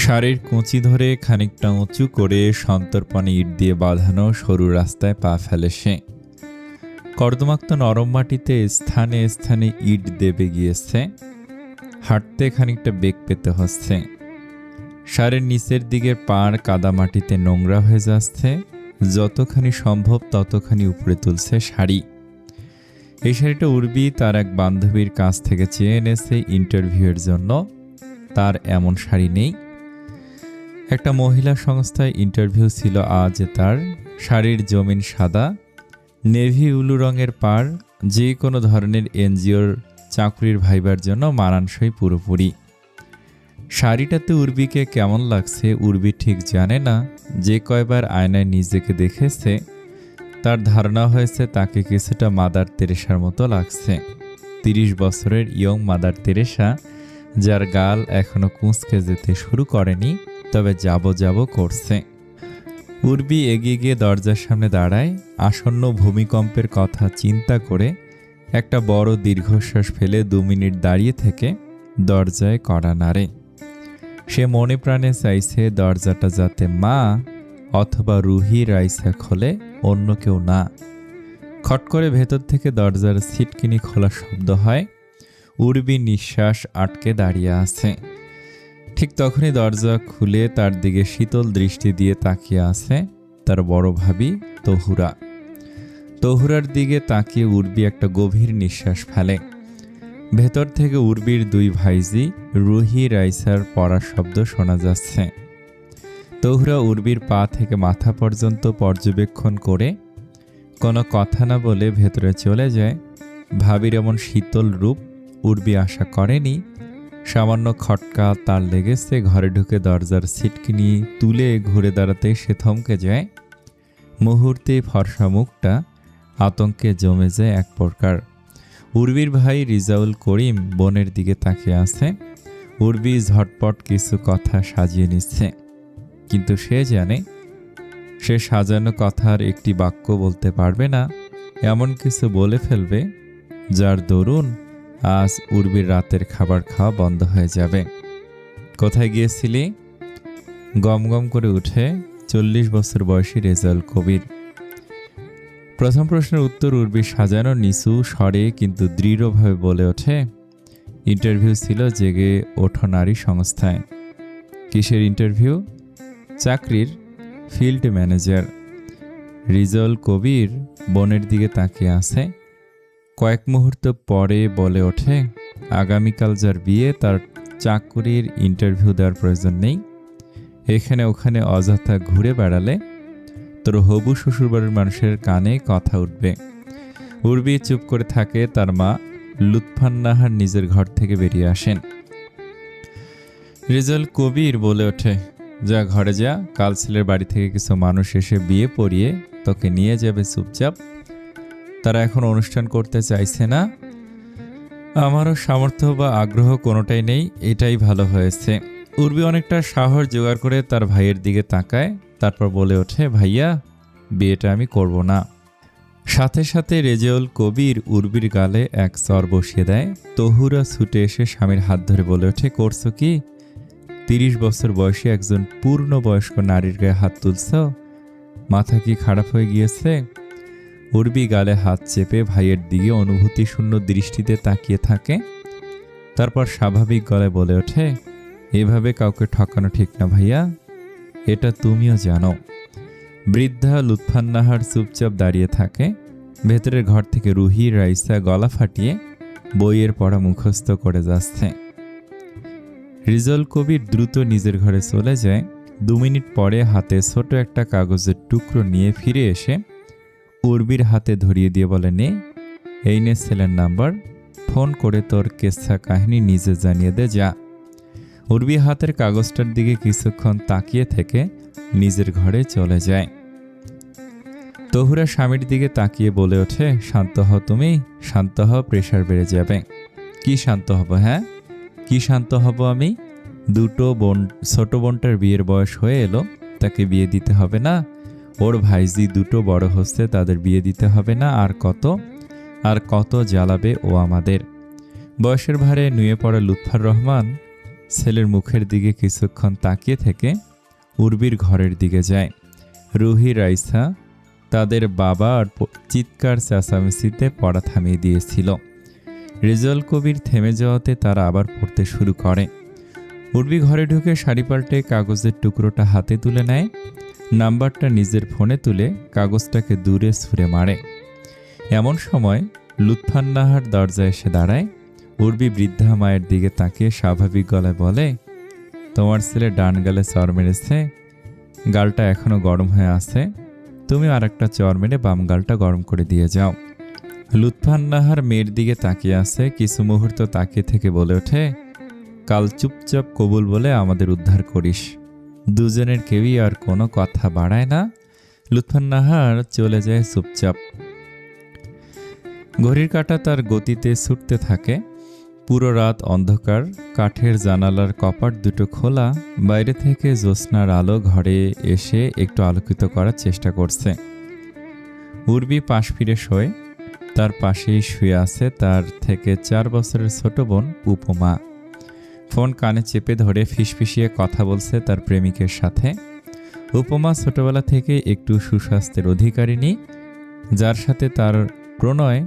শাড়ির কুঁচি ধরে খানিকটা উঁচু করে সন্তর্পণে ইট দিয়ে বাঁধানো সরু রাস্তায় পা ফেলে সে। কর্দমাক্ত নরম মাটিতে স্থানে স্থানে ইট দেবে গিয়েছে। হাঁটতে খানিকটা বেগ পেতে হচ্ছে। শাড়ির নিচের দিকের পাড় কাদা মাটিতে নোংরা হয়ে যাচ্ছে। যতখানি সম্ভব ততখানি উপরে তুলছে শাড়ি। এই শাড়িটা উর্বি তার এক বান্ধবীর কাছ থেকে চেয়ে এনেছে ইন্টারভিউয়ের জন্য। তার এমন শাড়ি নেই। একটা মহিলা সংস্থায় ইন্টারভিউ ছিল আজ তার। শাড়ির জমিন সাদা, নেভি উলু রঙের পাড়, যে কোনো ধরনের এনজিওর চাকরির ভাইবার জন্য মানানসই পুরোপুরি। শাড়িটাতে উর্বিকে কেমন লাগছে উর্বি ঠিক জানে না। যে কয়বার আয়নায় নিজেকে দেখেছে তার ধারণা হয়েছে তাকে কিছুটা মাদার তেরেসার মতো লাগছে। 30 বছরের ইয়ং মাদার তেরেসা, যার গাল এখনো কুঁচকে যেতে শুরু করেনি, তবে যাব করছে। উর্বি এগিয়ে গিয়ে দরজার সামনে দাঁড়ায়। আসন্ন ভূমিকম্পের কথা চিন্তা করে একটা বড় দীর্ঘশ্বাস ফেলে 2 মিনিট দাঁড়িয়ে থেকে দরজায় কড়া নাড়ে। সে মনে প্রাণে চাইছে দরজাটা যাতে মা অথবা রুহি রাইসা খোলে, অন্য কেউ না। খট করে ভেতর থেকে দরজার ছিটকিনি খোলা শব্দ হয়। উর্বি নিঃশ্বাস আটকে দাঁড়িয়ে আছে। ঠিক তখনই দরজা খুলে তার দিকে শীতল দৃষ্টি দিয়ে তাকিয়ে আছে তার বড় ভাবি তহুরা। তহুরার দিকে তাকিয়ে উর্বি একটা গভীর নিঃশ্বাস ফেলে। ভেতর থেকে উর্বির 2 ভাইজি রুহি রাইসার পড়ার শব্দ শোনা যাচ্ছে। তহুরা উর্বির পা থেকে মাথা পর্যন্ত পর্যবেক্ষণ করে কোনো কথা না বলে ভেতরে চলে যায়। ভাবির এমন শীতল রূপ উর্বি আশা করেনি। সামান্য খটকা তার লেগেছে। ঘরে ঢুকে দরজার ছিটকিনি তুলে ঘুরে দাঁড়াতে সে থমকে যায়। মুহূর্তে ফর্সা মুখটা আতঙ্কে জমে যায় এক প্রকার। উর্বির ভাই রিজাউল করিম বোনের দিকে তাকিয়ে আছে। উর্বি ঝটপট কিছু কথা সাজিয়ে নিচ্ছে, কিন্তু সে জানে সে সাজানো কথার একটি বাক্য বলতে পারবে না। এমন কিছু বলে ফেলবে যার দরুন আজ উর্বির রাতের খাবার খাওয়া বন্ধ হয়ে যাবে। কোথায় গিয়েছিলি? গম গম করে উঠে 40 বছর বয়সী রেজাউল কবির। প্রথম প্রশ্নের উত্তর উর্বি সাজানো নিচু স্বরে কিন্তু দৃঢ়ভাবে বলে ওঠে, ইন্টারভিউ ছিল জেগে ওঠো নারী সংস্থায়। কিসের ইন্টারভিউ? চাকরির, ফিল্ড ম্যানেজার। রেজাউল কবির বোনের দিকে তাকিয়ে আছে। কয়েক মুহূর্ত পরে বলে ওঠে, আগামীকাল যার বিয়ে তার চাকরির ইন্টারভিউ দেওয়ার প্রয়োজন নেই। এখানে ওখানে অযথা ঘুরে বেড়ালে তোর হবু শ্বশুরবাড়ির মানুষের কানে কথা উঠবে। উর্বি চুপ করে থাকে। তার মা লুৎফান্নাহার নিজের ঘর থেকে বেরিয়ে আসেন। রেজাউল কবির বলে ওঠে, যা ঘরে যা, কাল ছেলের বাড়ি থেকে কিছু মানুষ এসে বিয়ে পড়িয়ে তোকে নিয়ে যাবে চুপচাপ। তারা এখন অনুষ্ঠান করতে চাইছে না। আমারও সামর্থ্য বা আগ্রহ কোনোটাই নেই, এটাই ভালো হয়েছে। উর্বি অনেকটা সাহস জোগাড় করে তার ভাইয়ের দিকে তাকায়। তারপর বলে ওঠে, ভাইয়া, বিয়েটা আমি করব না। সাথে সাথে রেজাউল কবির উর্বির গালে এক চর বসিয়ে দেয়। তহুরা ছুটে এসে স্বামীর হাত ধরে বলে ওঠে, করছো কি? 30 বছর বয়সী একজন পূর্ণবয়স্ক নারীর গায়ে হাত তুলছ? মাথা কি খারাপ হয়ে গিয়েছে? উর্বি গালে হাত চেপে ভাইয়ের দিকে অনুভূতি শূন্য দৃষ্টিতে তাকিয়ে থাকে। তারপর স্বাভাবিক গলায় বলে ওঠে, এভাবে কাউকে ঠকানো ঠিক না ভাইয়া, এটা তুমিও জানো। বৃদ্ধা লুৎফান্নাহার চুপচাপ দাঁড়িয়ে থাকে। ভেতরের ঘর থেকে রুহি রাইসা গলা ফাটিয়ে বইয়ের পড়া মুখস্থ করে যাচ্ছে। রেজাউল কবির দ্রুত নিজের ঘরে চলে যায়। 2 মিনিট পরে হাতে ছোট একটা কাগজের টুকরো নিয়ে ফিরে এসে উর্বির হাতে ধরিয়ে দিয়ে বলে, নে, এই নে ছেলের নাম্বার, ফোন করে তোর কেচ্ছা কাহিনী নিজে জানিয়ে দে যা। উর্বি হাতের কাগজটার দিকে কিছুক্ষণ তাকিয়ে থেকে নিজের ঘরে চলে যায়। তহুরা স্বামীর দিকে তাকিয়ে বলে ওঠে, শান্ত হও তুমি, শান্ত হও, প্রেশার বেড়ে যাবে। কি শান্ত হব? হ্যাঁ, কি শান্ত হব আমি? ছোট বোনটার বিয়ের বয়স হয়ে এলো, তাকে বিয়ে দিতে হবে না? ওর ভাইজি 2 বড় হচ্ছে, তাদের বিয়ে দিতে হবে না? আর কত জ্বালাবে ও আমাদের। বয়সের ভারে নুয়ে পড়া লুৎফার রহমান ছেলের মুখের দিকে কিছুক্ষণ তাকিয়ে থেকে উর্বির ঘরের দিকে যায়। রুহি, রাইসা তাদের বাবা আর চিৎকার চেঁচামেচিতে পড়া থামিয়ে দিয়েছিল। রেজাউল কবির থেমে যাওয়াতে তারা আবার পড়তে শুরু করে। উর্বি ঘরে ঢুকে শাড়ি পাল্টে কাগজের টুকরোটা হাতে তুলে নেয়। নাম্বারটা নিজের ফোনে তুলে কাগজটাকে দূরে ছুঁড়ে মারে। এমন সময় লুৎফান্নাহার দরজায় এসে দাঁড়ায়। উর্বি বৃদ্ধা মায়ের দিকে তাকিয়ে স্বাভাবিক গলায় বলে, তোমার ছেলে ডান গালে চর মেরেছে, গালটা এখনো গরম হয়ে আছে, তুমি আর একটা চর মেরে বাম গালটা গরম করে দিয়ে যাও। লুৎফান্নাহার মেয়ের দিকে তাকিয়ে আছে। কিছু মুহূর্ত তাকিয়ে থেকে বলে ওঠে, কাল চুপচাপ কবুল বলে আমাদের উদ্ধার করিস। দুজনের কেউই আর কোনো কথা বাড়ায় না। লুৎফান্নাহার চলে যায় চুপচাপ। ঘড়ির কাঁটা তার গতিতে ছুটতে থাকে। পুরো রাত অন্ধকার। কাঠের জানালার কপাট দুটো খোলা। বাইরে থেকে জ্যোৎস্নার আলো ঘরে এসে একটু আলোকিত করার চেষ্টা করছে। উর্বি পাশ ফিরে শোয়। তার পাশেই শুয়ে আছে তার থেকে 4 বছরের ছোট বোন উপমা। ফোন কানে চেপে ধরে ফিসফিসিয়ে কথা বলছে তার প্রেমিকের সাথে। উপমা ছোটবেলা থেকে একটু সুস্বাস্থ্যের অধিকারিণী। যার সাথে তার প্রণয়,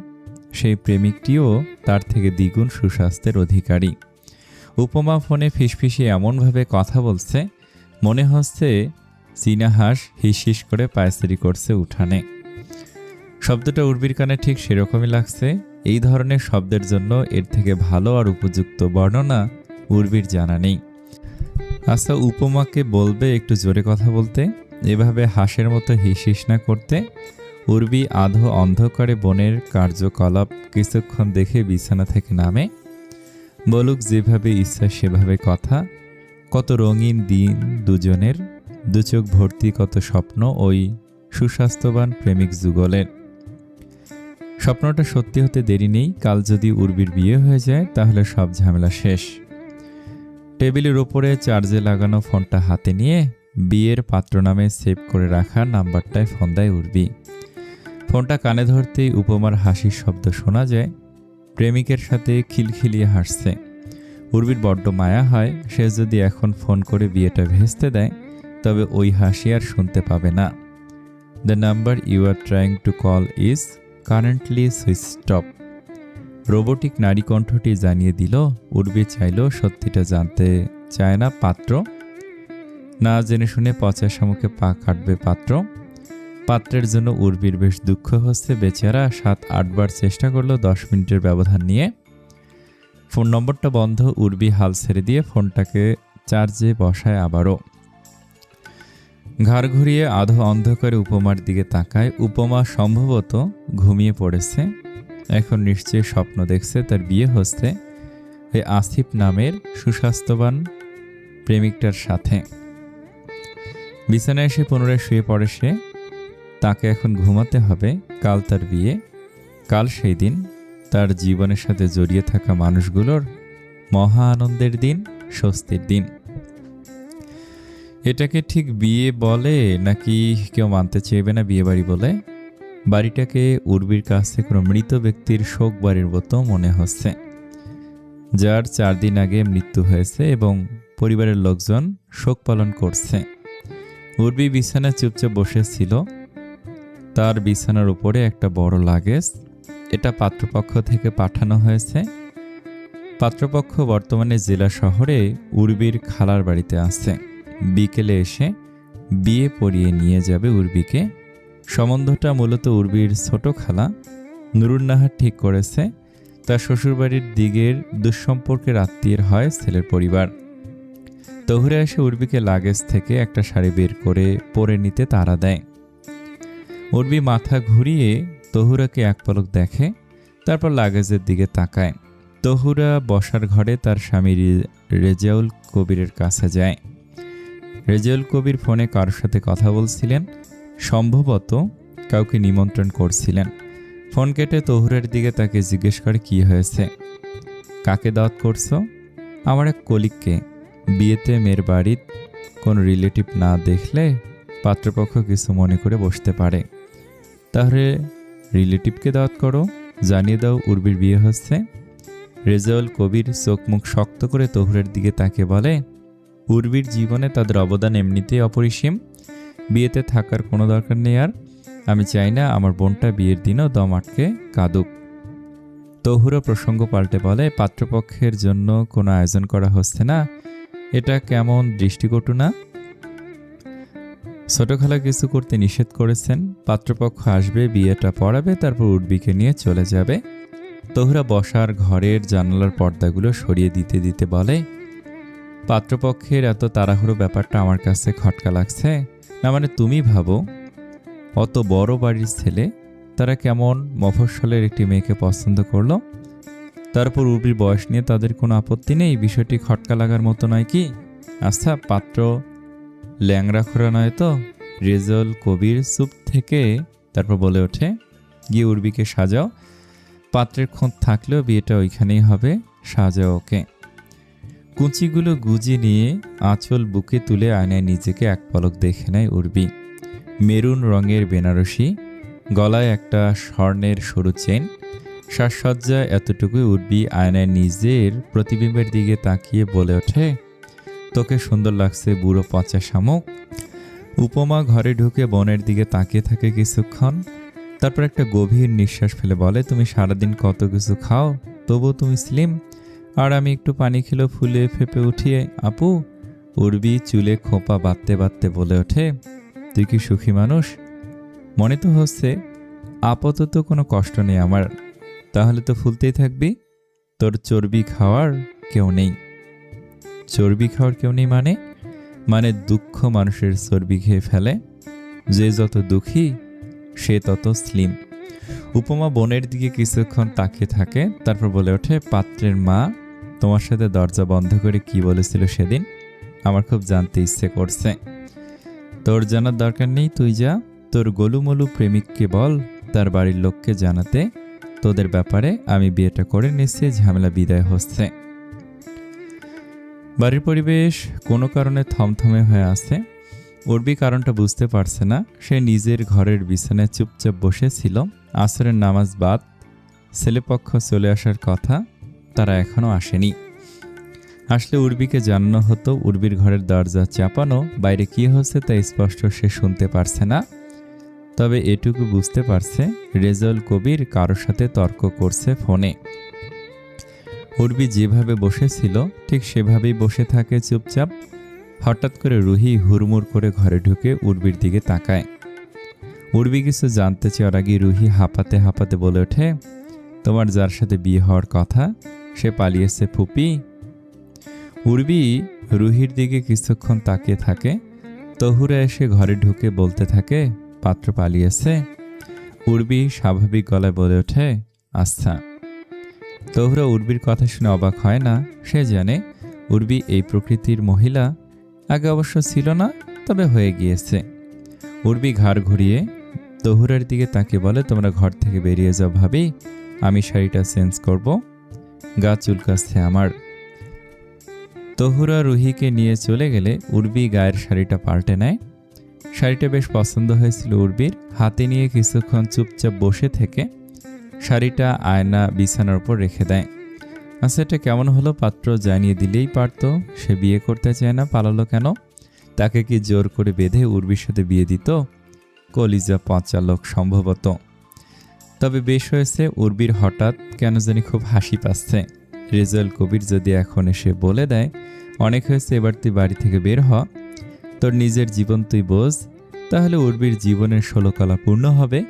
সেই প্রেমিকটিও তার থেকে দ্বিগুণ সুস্বাস্থ্যের অধিকারী। উপমা ফোনে ফিসফিসিয়ে এমনভাবে কথা বলছে, মনে হচ্ছে চীনা হাঁস হিস হিস করে পায়চারি করছে উঠানে। শব্দটা উর্বির কানে ঠিক সেরকমই লাগছে। এই ধরনের শব্দের জন্য এর থেকে ভালো আর উপযুক্ত বর্ণনা উর্বির জানা নেই। আচ্ছা, উপমাকে বলবে একটু জোরে কথা বলতে, এভাবে হাঁসের মতো হিস হিস না করতে। উর্বি আধো অন্ধকারে বোনের কার্যকলাপ কিছুক্ষণ দেখে বিছানা থেকে নামে। বলুক যেভাবে ইচ্ছা সেভাবে কথা। কত রঙিন দিন দুজনের, দু চোখ ভর্তি কত স্বপ্ন ওই সুস্বাস্থ্যবান প্রেমিক যুগলের। স্বপ্নটা সত্যি হতে দেরি নেই। কাল যদি উর্বির বিয়ে হয়ে যায় তাহলে সব ঝামেলা শেষ। টেবিলের ওপরে চার্জে লাগানো ফোনটা হাতে নিয়ে বিয়ের পাত্র নামে সেভ করে রাখা নাম্বারটায় ফোন দেয় উর্বি। ফোনটা কানে ধরতেই উপমার হাসির শব্দ শোনা যায়। প্রেমিকের সাথে খিলখিলিয়ে হাসছে। উর্বির বড্ড মায়া হয়, সে যদি এখন ফোন করে বিয়েটা ভেস্তে দেয় তবে ওই হাসি আর শুনতে পাবে না। The number you are trying to call is currently switched off. Robotic নারী কণ্ঠটি জানিয়ে দিল। উর্বি চাইল সত্যিটা জানতে চায় না পাত্র। না জেনে শুনে পচা শামুকে পা কাটবে পাত্র। পাত্রের জন্য উর্বির বেশ দুঃখ হচ্ছে। বেচারা 7-8 বার চেষ্টা করলো 10 মিনিটের ব্যবধান নিয়ে। ফোন নম্বরটা বন্ধ। উর্বি হাল ছেড়ে দিয়ে ফোনটাকে চার্জে বসায় আবারও। ঘাড় ঘুরিয়ে আধো অন্ধকারে উপমার দিকে তাকায়। উপমা সম্ভবত ঘুমিয়ে পড়েছে। এখন নিশ্চয়ই স্বপ্ন দেখছে তার বিয়ে হচ্ছে এই আসিফ নামের সুস্বাস্থ্যবান প্রেমিকটার সাথে। বিছানায় এসে পুনরায় শুয়ে পড়ে সে। তাকে এখন ঘুমাতে হবে। কাল তার বিয়ে। কাল সেই দিন, তার জীবনের সাথে জড়িয়ে থাকা মানুষগুলোর মহা আনন্দের দিন, স্বস্তির দিন। এটাকে ঠিক বিয়ে বলে নাকি কেউ মানতে চাইবে না বিয়ে বাড়ি বলে? বাড়িটাকে উর্বির কাছে কোনো মৃত ব্যক্তির শোক বাড়ির মতো মনে হচ্ছে, যার 4 দিন আগে মৃত্যু হয়েছে এবং পরিবারের লোকজন শোক পালন করছে। উর্বি বিছানায় চুপচাপ বসেছিল। তার বিছানার উপরে একটা বড় লাগেজ। এটা পাত্রপক্ষ থেকে পাঠানো হয়েছে। পাত্রপক্ষ বর্তমানে জেলা শহরে উর্বির খালার বাড়িতে আছে। বিকেলে এসে বিয়ে পড়িয়ে নিয়ে যাবে উর্বিকে। সম্বন্ধটা মূলত উর্বির ছোট খালা নুরুন্নাহার ঠিক করেছে। তার শ্বশুরবাড়ির দিকের দুঃসম্পর্কের আত্মীয়ের হয় ছেলের পরিবার। তহুরা এসে উর্বিকে লাগেজ থেকে একটা শাড়ি বের করে পরে নিতে তাড়া দেয়। উর্বি মাথা ঘুরিয়ে তহুরাকে এক পলক দেখে, তারপর লাগেজের দিকে তাকায়। তহুরা বসার ঘরে তার স্বামী রেজাউল কবিরের কাছে যায়। রেজাউল কবির ফোনে কারোর সাথে কথা বলছিলেন, সম্ভবত কাউকে নিমন্ত্রণ করছিলেন। ফোন কেটে তহুরার দিকে তাকে জিজ্ঞেস করে কি হয়েছে, কাকে দাওয়াত করছো? আমার এক কলিগকে। বিয়েতে মেয়ের বাড়ির কোনো রিলেটিভ না দেখলে পাত্রপক্ষ কিছু মনে করে বসতে পারে। তাহলে রিলেটিভকে দাওয়াত করো, জানিয়ে দাও উর্বির বিয়ে হচ্ছে। রেজাউল কবির চোখ মুখ শক্ত করে তহুরের দিকে তাকিয়ে বলে, উর্বির জীবনে তাদের অবদান এমনিতেই অপরিসীম। বিয়েতে থাকার কোনো দরকার নেই আর। আমি চাই না আমার বোনটা বিয়ের দিনও দম আটকে কাঁদুক। তহুরা প্রসঙ্গ পাল্টে বলে, পাত্রপক্ষের জন্য কোনো আয়োজন করা হচ্ছে না? এটা কেমন দৃষ্টিকটু না? ছোট খালা কিছু করতে নিষেধ করেছেন। পাত্রপক্ষ আসবে, বিয়েটা পড়াবে, তারপর উর্বিকে নিয়ে চলে যাবে। তহুরা বসার ঘরের জানালার পর্দাগুলো সরিয়ে দিতে দিতে বলে, পাত্রপক্ষের এত তাড়াহুড়ো ব্যাপারটা আমার কাছে খটকা লাগছে। না মানে তুমি ভাবো, অত বড় বাড়ির ছেলে, তারা কেমন মফস্বলের একটি মেয়েকে পছন্দ করলো। তারপর উর্বির বয়স নিয়ে তাদের কোনো আপত্তি নেই। বিষয়টি খটকা লাগার মতো নয় কি? আচ্ছা, পাত্র ল্যাংড়া খোরা নয় তো? রেজাউল কবির চুপ থেকে তারপর বলে ওঠে, গিয়ে উর্বিকে সাজাও। পাত্রের খোঁজ থাকলেও বিয়েটা ওইখানেই হবে, সাজাও ওকে। কুঁচিগুলো গুজি নিয়ে আঁচল বুকে তুলে আয়নায় নিজেকে এক পলক দেখে নেয় উর্বি। মেরুন রঙের বেনারসি, গলায় একটা স্বর্ণের সরু চেন, সাজসজ্জা এতটুকুই। উর্বি আয়নায় নিজের প্রতিবিম্বের দিকে তাকিয়ে বলে ওঠে, তোকে সুন্দর লাগছে বুড়ো পচা শামুক। উপমা ঘরে ঢুকে বোনের দিকে তাকিয়ে থাকে কিছুক্ষণ, তারপর একটা গভীর নিঃশ্বাস ফেলে বলে, তুমি সারাদিন কত কিছু খাও, তবু তুমি স্লিম, আর আমি একটু পানি খেলেও ফুলে ফেপে উঠিয়ে আপু। উর্বি চুলে খোঁপা বাঁধতে বাঁধতে বলে ওঠে, তুই কি সুখী মানুষ? মনে তো হচ্ছে আপাতত কোনো কষ্ট নেই আমার। তাহলে তো ফুলতেই থাকবি। তোর চর্বি খাওয়ার কেউ নেই। চর্বি খাওয়ার কেউ নেই মানে দুঃখ মানুষের চর্বি খেয়ে ফেলে। যে যত দুঃখী সে তত স্লিম। উপমা বোনের দিকে কিছুক্ষণ তাকিয়ে থাকে, তারপর বলে ওঠে, পাত্রের মা তোমার সাথে দরজা বন্ধ করে কি বলেছিল সেদিন? আমার খুব জানতে ইচ্ছে করছে। তোর জানার দরকার নেই, তুই যা। তোর গোলুমলু প্রেমিককে বল তার বাড়ির লোককে জানাতে তোদের ব্যাপারে আমি বিয়েটা করে নিচ্ছি, ঝামেলা বিদায় হচ্ছে। বাড়ির পরিবেশ কোনো কারণে থমথমে হয়ে আছে। উর্বি কারণটা বুঝতে পারছে না। সে নিজের ঘরের বিছানায় চুপচাপ বসেছিল। আসরের নামাজ বাদ ছেলেপক্ষ চলে আসার কথা, তারা এখনও আসেনি। আসলে উর্বিকে জানানো হতো। উর্বির ঘরের দরজা চাপানো, বাইরে কি হচ্ছে তা স্পষ্ট সে শুনতে পারছে না। তবে এটুকু বুঝতে পারছে, রেজাউল কবির কারোর সাথে তর্ক করছে ফোনে। উর্বি যেভাবে বসেছিল ঠিক সেভাবেই বসে থাকে চুপচাপ। হঠাৎ করে রুহি হুড়মুড় করে ঘরে ঢুকে উর্বির দিকে তাকায়। উর্বি কিছু জানতে চাওয়ার আগে রুহি হাঁপাতে হাঁপাতে বলে ওঠে, তোমার যার সাথে বিয়ে হওয়ার কথা সে পালিয়েছে ফুপি। উর্বি রুহির দিকে কিছুক্ষণ তাকিয়ে থাকে। তহুরা এসে ঘরে ঢুকে বলতে থাকে, পাত্র পালিয়েছে। উর্বি স্বাভাবিক গলায় বলে ওঠে, আচ্ছা। তহুরা উর্বির কথা শুনে অবাক হয় না। সে জানে উর্বি এই প্রকৃতির মহিলা। আগে অবশ্য ছিল না, তবে হয়ে গিয়েছে। উর্বি ঘাড় ঘুরিয়ে তহুরার দিকে তাকিয়ে বলে, তোমরা ঘর থেকে বেরিয়ে যাও ভাবি, আমি শাড়িটা চেঞ্জ করব, গা চুলকাচ্ছে আমার। তহুরা রুহিকে নিয়ে চলে গেলে উর্বি গায়ের শাড়িটা পাল্টে নেয়। শাড়িটা বেশ পছন্দ হয়েছিল উর্বির। হাতে নিয়ে কিছুক্ষণ চুপচাপ বসে থেকে শাড়িটা আয়না বিছানার উপর রেখে দেয়। আচ্ছা, এটা কেমন হলো? পাত্র জানিয়ে দিলেই পারত। সে বিয়ে করতে চায় না, পালালো কেন? তাকে কি জোর করে বেঁধে উর্বির সাথে বিয়ে দিত? কলিজা পচা লোক সম্ভবত। তবে বেশ হয়েছে, উর্বির হঠাৎ কেন জানি খুব হাসি পাচ্ছে। রেজাউল কবির যদি এখন এসে বলে দেয়, অনেক হয়েছে, এবার তুই বাড়ি থেকে বের হ, তোর নিজের জীবন তুই বোঝ, তাহলে উর্বির জীবনের 16 কলা পূর্ণ হবে।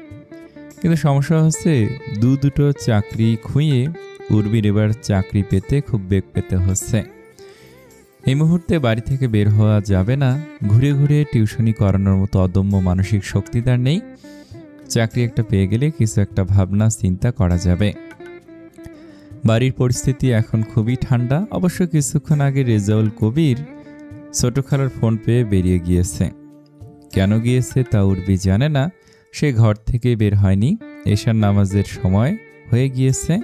কিন্তু সমস্যা হচ্ছে, দুটো চাকরি খুঁয়ে উর্বির এবার চাকরি পেতে খুব বেগ পেতে হচ্ছে। এই মুহূর্তে বাড়ি থেকে বের হওয়া যাবে না। ঘুরে ঘুরে টিউশনি করানোর মতো অদম্য মানসিক শক্তি তার নেই। চাকরি একটা পেয়ে গেলে কিছু একটা ভাবনা চিন্তা করা যাবে। বাড়ির পরিস্থিতি এখন খুবই ঠান্ডা। অবশ্য কিছুক্ষণ আগে রেজাউল কবির ছোট খালার ফোন পেয়ে বেরিয়ে গিয়েছে। কেন গিয়েছে তা উর্বি জানে না। সে ঘর থেকে বের হয়নি। এশার নামাজের সময় হয়ে গিয়েছে।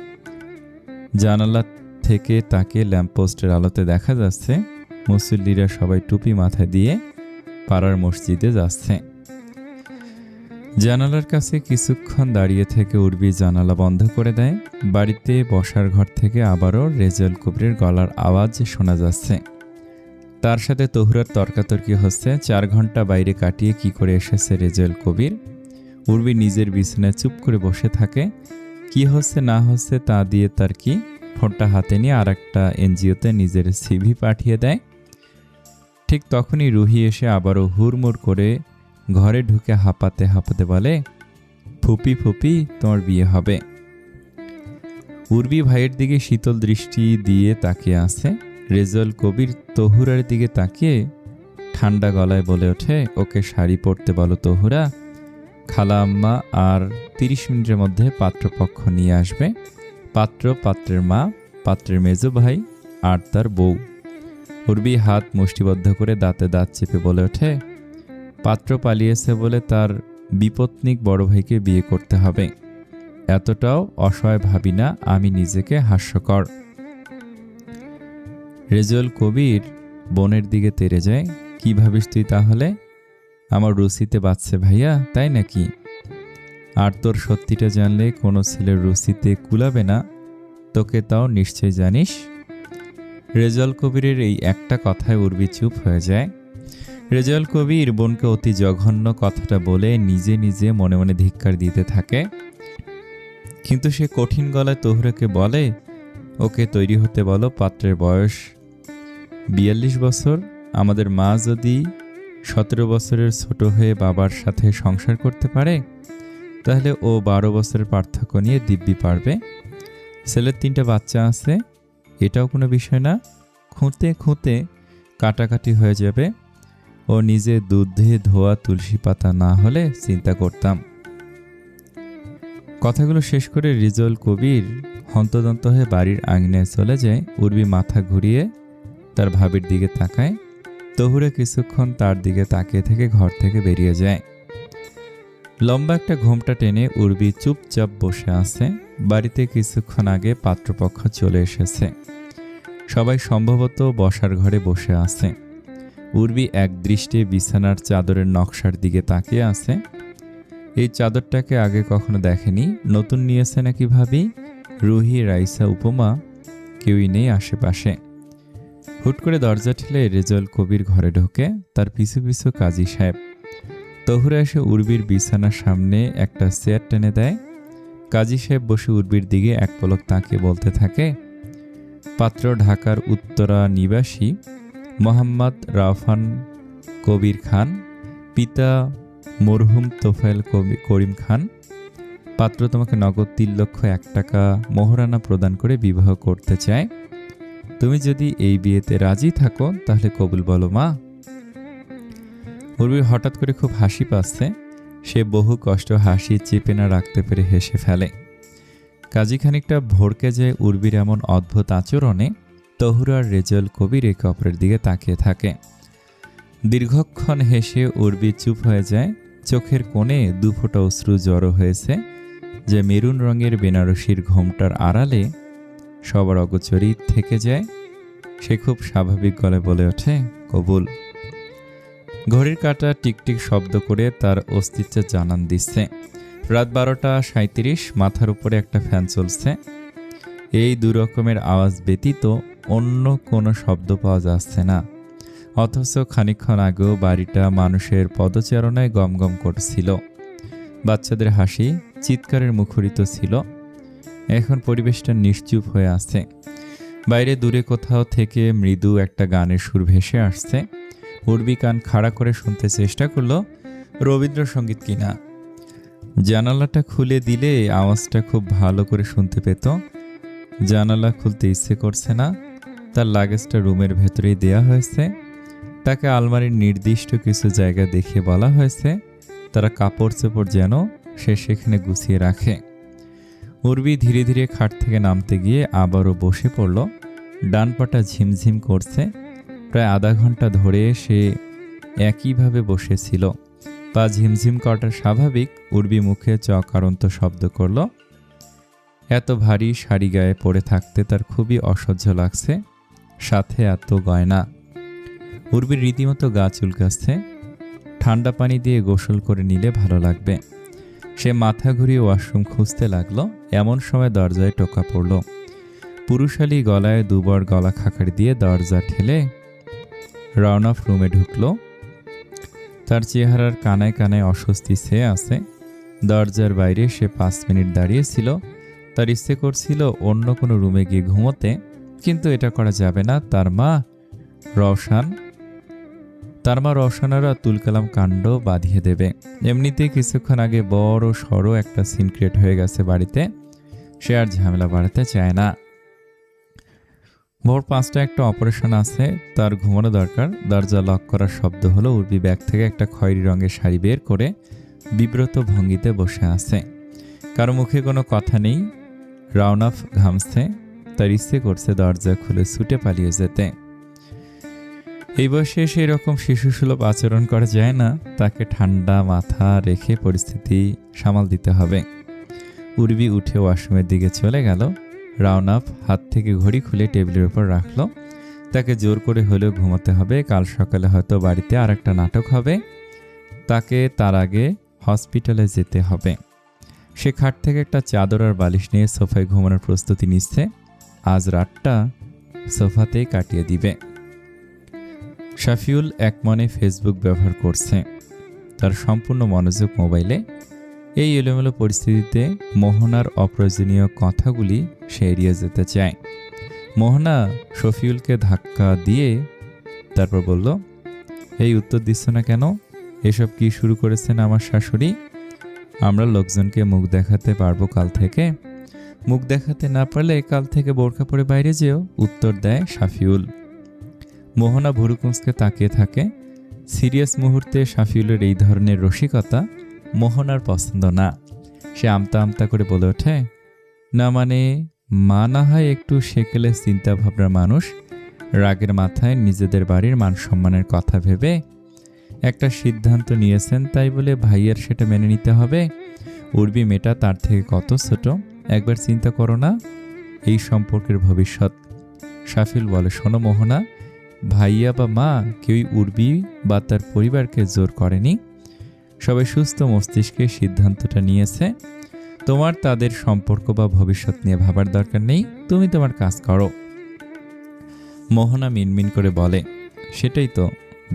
জানালা থেকে তাকে ল্যাম্পপোস্টের আলোতে দেখা যাচ্ছে মুসল্লিরা সবাই টুপি মাথায় দিয়ে পাড়ার মসজিদে যাচ্ছে। জানালার কাছে কিছুক্ষণ দাঁড়িয়ে থেকে উর্বি জানালা বন্ধ করে দেয়। বাড়িতে বসার ঘর থেকে আবারও রেজাউল কবিরের গলার আওয়াজ শোনা যাচ্ছে। তার সাথে তহুরার তর্কাতর্কি হচ্ছে। 4 ঘন্টা বাইরে কাটিয়ে কি করে এসেছে রেজাউল কবির। উর্বি নিজের বিছানায় চুপ করে বসে থাকে। কি হচ্ছে না হচ্ছে তা দিয়ে তার কি। ফোনটা হাতে নিয়ে আর একটা এনজিওতে নিজের সিভি পাঠিয়ে দেয়। ঠিক তখনই রুহি এসে আবারও হুড়মুড় করে ঘরে ঢুকে হাঁপাতে হাঁপাতে বলে, ফুপি ফুপি তোমার বিয়ে হবে। উর্বি ভাইয়ের দিকে শীতল দৃষ্টি দিয়ে তাকিয়ে আছে। রেজাউল কবির তহুরার দিকে তাকিয়ে ঠান্ডা গলায় বলে ওঠে, ওকে শাড়ি পরতে বলো তহুরা। খালা আম্মা আর 30 মিনিটের মধ্যে পাত্রপক্ষ নিয়ে আসবে। পাত্র, পাত্রের মা, পাত্রের মেজো ভাই আর তার বউ। উর্বি হাত মুষ্টিবদ্ধ করে দাঁতে দাঁত চেপে বলে ওঠে, পাত্র পালিয়েছে বলে তার বিপত্নিক বড় ভাইকে বিয়ে করতে হবে। এতটাও অসহায় ভাবি না আমি নিজেকে হাস্যকর। রেজাউল কবির বোনের দিকে তেড়ে যায়। কি ভাবিস তুই তাহলে? আমার রুচিতে বাঁচছে ভাইয়া, তাই নাকি? আর তোর সত্যিটা জানলে কোনো ছেলের রুচিতে কুলাবে না, তোকে তাও নিশ্চয় জানিস। রেজাউল কবিরের এই একটা কথায় উর্বি চুপ হয়ে যায়। রেজাউল কবির বোনকে অতি জঘন্য কথাটা বলে নিজে নিজে মনে মনে ধিক্কার দিতে থাকে। কিন্তু সে কঠিন গলায় তহুরাকে বলে, ওকে তৈরি হতে বলো। পাত্রের বয়স 42 বছর। আমাদের মা যদি 17 বছরের ছোট হয়ে বাবার সাথে সংসার করতে পারে, তাহলে ও 12 বছরের পার্থক্য নিয়ে দিব্যি পারবে। ছেলের 3টা বাচ্চা আছে, এটাও কোনো বিষয় না। খুঁতে খুঁতে কাটাকাটি হয়ে যাবে। ও নিজে দুধে ধোয়া তুলসী পাতা না হলে চিন্তা করতাম। কথাগুলো শেষ করে রেজাউল কবির হন্তদন্ত হয়ে বাড়ির আঙিনায় চলে যায়। উর্বি মাথা ঘুরিয়ে তার ভাবির দিকে তাকায়। তহুরা কিছুক্ষণ তার দিকে তাকিয়ে থেকে ঘর থেকে বেরিয়ে যায়। লম্বা একটা ঘোমটা টেনে উর্বি চুপচাপ বসে আছে। বাড়িতে কিছুক্ষণ আগে পাত্রপক্ষ চলে এসেছে। সবাই সম্ভবত বসার ঘরে বসে আছে। উর্বি এক দৃষ্টে বিছানার চাদরের নকশার দিকে তাকিয়ে আছে। এই চাদরটাকে আগে কখনো দেখেনি। নতুন নিয়েছে নাকি ভাবি? রুহি, রাইসা, উপমা কেউই নেই আশেপাশে। হুট করে দরজা ঠেলে রেজাউল কবির ঘরে ঢোকে। তার পিছু পিছু কাজী সাহেব। তহুরা এসে উর্বির বিছানার সামনে একটা চেয়ার টেনে দেয়। কাজী সাহেব বসে উর্বির দিকে এক পলক তাকিয়ে বলতে থাকে, পাত্র ঢাকার উত্তরা নিবাসী মোহাম্মদ রাফান কবির খান, পিতা মরহুম তোফায়েল করিম খান। পাত্র তোমাকে নগদ 3,01,000 টাকা মোহরানা প্রদান করে বিবাহ করতে চায়। তুমি যদি এই বিয়েতে রাজি থাকো তাহলে কবুল বলো মা। উর্বির হঠাৎ করে খুব হাসি পাচ্ছে। সে বহু কষ্ট হাসি চেপে না রাখতে পেরে হেসে ফেলে। কাজী খানিকটা ভড়কে যায় উর্বির এমন অদ্ভুত আচরণে। তহুরা আর রেজাউল কবির একে অপরের দিকে তাকিয়ে থাকে। দীর্ঘক্ষণ হেসে উর্বি চুপ হয়ে যায়। চোখের কোণে 2 ফোঁটা অশ্রু জড়ো হয়েছে, যে মেরুন রঙের বেনারসির ঘোমটার আড়ালে সবার অগোচরই থেকে যায়। সে খুব স্বাভাবিক গলায় বলে ওঠে, কবুল। ঘড়ির কাঁটা টিকটিক শব্দ করে তার অস্তিত্বের জানান দিচ্ছে। রাত 12:37। মাথার উপরে একটা ফ্যান চলছে। এই 2 রকমের আওয়াজ ব্যতীত অন্য কোনো শব্দ পাওয়া যাচ্ছে না। অথচ খানিকক্ষণ আগেও বাড়িটা মানুষের পদচারণায় গমগম করছিল। বাচ্চাদের হাসি চিৎকারের মুখরিত ছিল। এখন পরিবেশটা নিশ্চুপ হয়ে আছে। বাইরে দূরে কোথাও থেকে মৃদু একটা গানের সুর ভেসে আসছে। উর্বি কান খাড়া করে শুনতে চেষ্টা করলো রবীন্দ্রসঙ্গীত কিনা। জানালাটা খুলে দিলে আওয়াজটা খুব ভালো করে শুনতে পেত। জানালা খুলতে ইচ্ছে করছে না। তার লাগেজটা রুমের ভেতরেই দেয়া হয়েছে। তাকে আলমারির নির্দিষ্ট কিছু জায়গা দেখিয়ে বলা হয়েছে তারা কাপড় চোপড় যেন সে সেখানে গুছিয়ে রাখে। উর্বি ধীরে ধীরে খাট থেকে নামতে গিয়ে আবারও বসে পড়ল। ডান পাটা ঝিমঝিম করছে। প্রায় আধা ঘন্টা ধরে সে একইভাবে বসেছিল। পা ঝিমঝিম করাটা স্বাভাবিক। উর্বি মুখে চকারন্ত শব্দ করল। এত ভারী শাড়ি গায়ে পরে থাকতে তার খুবই অসহ্য লাগছে, সাথে এত গয়না। উর্বির রীতিমতো গা চুলকাচ্ছে। ঠান্ডা পানি দিয়ে গোসল করে নিলে ভালো লাগবে। সে মাথা ঘুরিয়ে ওয়াশরুম খুঁজতে লাগলো। এমন সময় দরজায় টোকা পড়ল। পুরুষালী গলায় দুবার গলা খাকারি দিয়ে দরজা ঠেলে রওনাফ রুমে ঢুকলো। তার চেহারার কানায় কানায় অস্বস্তি ছেয়ে আছে। দরজার বাইরে সে 5 মিনিট দাঁড়িয়েছিল। তার ইচ্ছে করছিল অন্য কোনো রুমে গিয়ে ঘুমোতে, কিন্তু এটা করা যাবে না। তার মা রওশানারা তুলকালাম কাণ্ড বাঁধিয়ে দেবে। এমনিতেই কিছুক্ষণ আগে বড় সড়ো একটা সিন ক্রিয়েট হয়ে গেছে বাড়িতে। সে আর ঝামেলা বাড়াতে চায় না। ভোর 5টায় একটা অপারেশন আছে, তার ঘুমানো দরকার। দরজা লক করার শব্দ হলো। উর্বি ব্যাগ থেকে একটা খয়েরি রঙের শাড়ি বের করে বিব্রত ভঙ্গিতে বসে আছে। কারো মুখে কোনো কথা নেই। রওনাফ ঘামছে। তার ইচ্ছে করছে দরজা খুলে ছুটে পালিয়ে যেতে। এই বয়সে সেই রকম শিশুসুলভ আচরণ করা যায় না। তাকে ঠান্ডা মাথা রেখে পরিস্থিতি সামাল দিতে হবে। উর্বি উঠে ওয়াশরুমের দিকে চলে গেল। রওনাফ হাত থেকে ঘড়ি খুলে টেবিলের উপর রাখল। তাকে জোর করে হলেও ঘুমাতে হবে। কাল সকালে হয়তো বাড়িতে আর একটা নাটক হবে। তাকে তার আগে হসপিটালে যেতে হবে। সে খাট থেকে একটা চাদর আর বালিশ নিয়ে সোফায় ঘুমানোর প্রস্তুতি নিচ্ছে। আজ রাতটা সোফাতেই কাটিয়ে দিবে। শাফিউল একমনে ফেসবুক ব্যবহার করছে। তার সম্পূর্ণ মনোযোগ মোবাইলে। এই এলোমেলো পরিস্থিতিতে মোহনার অপ্রয়োজনীয় কথাগুলি সে এড়িয়ে যেতে চায়। মোহনা শফিউলকে ধাক্কা দিয়ে তারপর বলল, এই উত্তর দিচ্ছ না কেন? এসব কি শুরু করেছেন আমার শাশুড়ি? আমরা লোকজনকে মুখ দেখাতে পারবো কাল থেকে। মুখ দেখাতে না পারলে কাল থেকে বোরকা পরে বাইরে যেও, উত্তর দেয় শাফিউল। মোহনা ভুরুকুঁচকে তাকিয়ে থাকে। সিরিয়াস মুহূর্তে শাফিউলের এই ধরনের রসিকতা মোহনার পছন্দ না। সে আমতা আমতা করে বলে ওঠে, না মানে মা না হয় একটু সেকেলে চিন্তা ভাবনার মানুষ। রাগের মাথায় নিজেদের বাড়ির মান সম্মানের কথা ভেবে একটা সিদ্ধান্ত নিয়েছেন, তাই বলে ভাইয়ের সেটা মেনে নিতে হবে? উর্বি মেয়েটা তার থেকে কত ছোট, একবার চিন্তা করো না এই সম্পর্কের ভবিষ্যৎ। শাফিউল বলে, শোনো মোহনা, ভাইয়া বা মা কেউই উর্বি বা তার পরিবারকে জোর করেনি। সবাই সুস্থ মস্তিষ্কে সিদ্ধান্তটা নিয়েছে। তোমার তাদের সম্পর্ক বা ভবিষ্যৎ নিয়ে ভাবার দরকার নেই। তুমি তোমার কাজ করো। মোহনা মিনমিন করে বলে, সেটাই তো,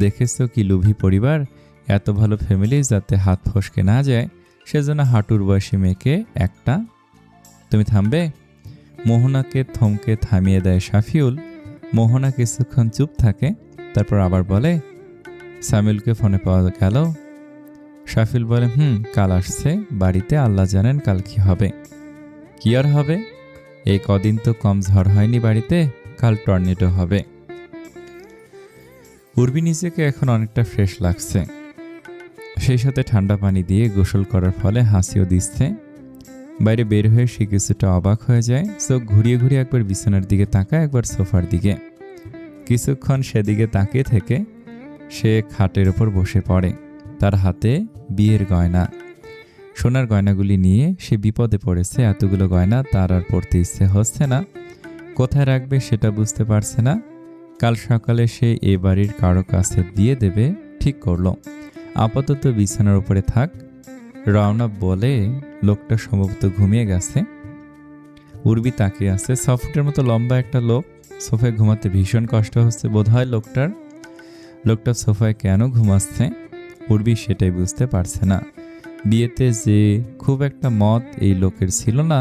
দেখেছো কি লোভী পরিবার। এত ভালো ফ্যামিলি যাতে হাত ফসকে না যায়, সেজন্য হাঁটুর বয়সী মেয়েকে একটা। তুমি থামবে? মোহনাকে থমকে থামিয়ে দেয় শাফিউল। মোহনা কিছুক্ষণ চুপ থাকে, তারপর আবার বলে, সামিউলকে ফোনে পাওয়া গেল? শাফিউল বলে, কাল আসছে বাড়িতে, আল্লাহ জানেন কাল কি হবে। কি আর হবে, এই কদিন তো কম ঝড় হয়নি বাড়িতে, কাল টর্নেডো হবে। উর্বি নিজেকে এখন অনেকটা ফ্রেশ লাগছে। সেই সাথে ঠান্ডা পানি দিয়ে গোসল করার ফলে হাসিও দিচ্ছে। বাইরে বের হয়ে সে কিছুটা অবাক হয়ে যায়। চোখ ঘুরিয়ে ঘুরিয়ে একবার বিছানার দিকে তাকায়, একবার সোফার দিকে। কিছুক্ষণ সেদিকে তাকিয়ে থেকে সে খাটের ওপর বসে পড়ে। তার হাতে বিয়ের গয়না, সোনার গয়নাগুলি নিয়ে সে বিপদে পড়েছে। এতগুলো গয়না তার আর পড়তে ইচ্ছে হচ্ছে না। কোথায় রাখবে সেটা বুঝতে পারছে না। কাল সকালে সে এ বাড়ির কারো কাছে দিয়ে দেবে ঠিক করলো। আপাতত বিছানার উপরে থাক। রওনা বলে লোকটা সম্ভবত ঘুমিয়ে গেছে। উর্বি তাকিয়ে আছে। 6 ফুটের মতো লম্বা একটা লোক। সোফায় ঘুমাতে ভীষণ কষ্ট হচ্ছে বোধহয় লোকটার। লোকটা সোফায় কেন ঘুমাচ্ছে উর্বি সেটাই বুঝতে পারছে না। বিয়েতে যে খুব একটা মত এই লোকের ছিল না,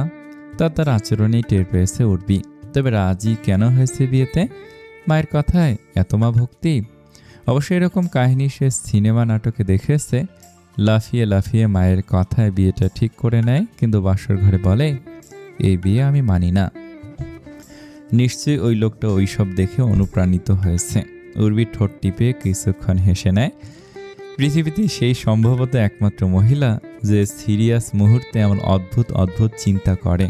তা তার আচরণেই টের পেয়েছে উর্বি। তবে রাজি কেন হয়েছে বিয়েতে? মায়ের কথায় এত মা ভক্তি। অবশ্য এরকম কাহিনী সে সিনেমা নাটকে দেখেছে। লাফিয়ে লাফিয়ে মায়ের কথায় বিয়েটা ঠিক করে নেয়, কিন্তু বাসর ঘরে বলে, এই বিয়ে আমি মানি না। নিশ্চয়ই ওই লোকটা ওইসব দেখে অনুপ্রাণিত হয়েছে। উর্বি ঠোঁট টিপে কিছুক্ষণ হেসে নেয়। পৃথিবীতে সেই সম্ভবত একমাত্র মহিলা যে সিরিয়াস মুহূর্তে এমন অদ্ভুত অদ্ভুত চিন্তা করে।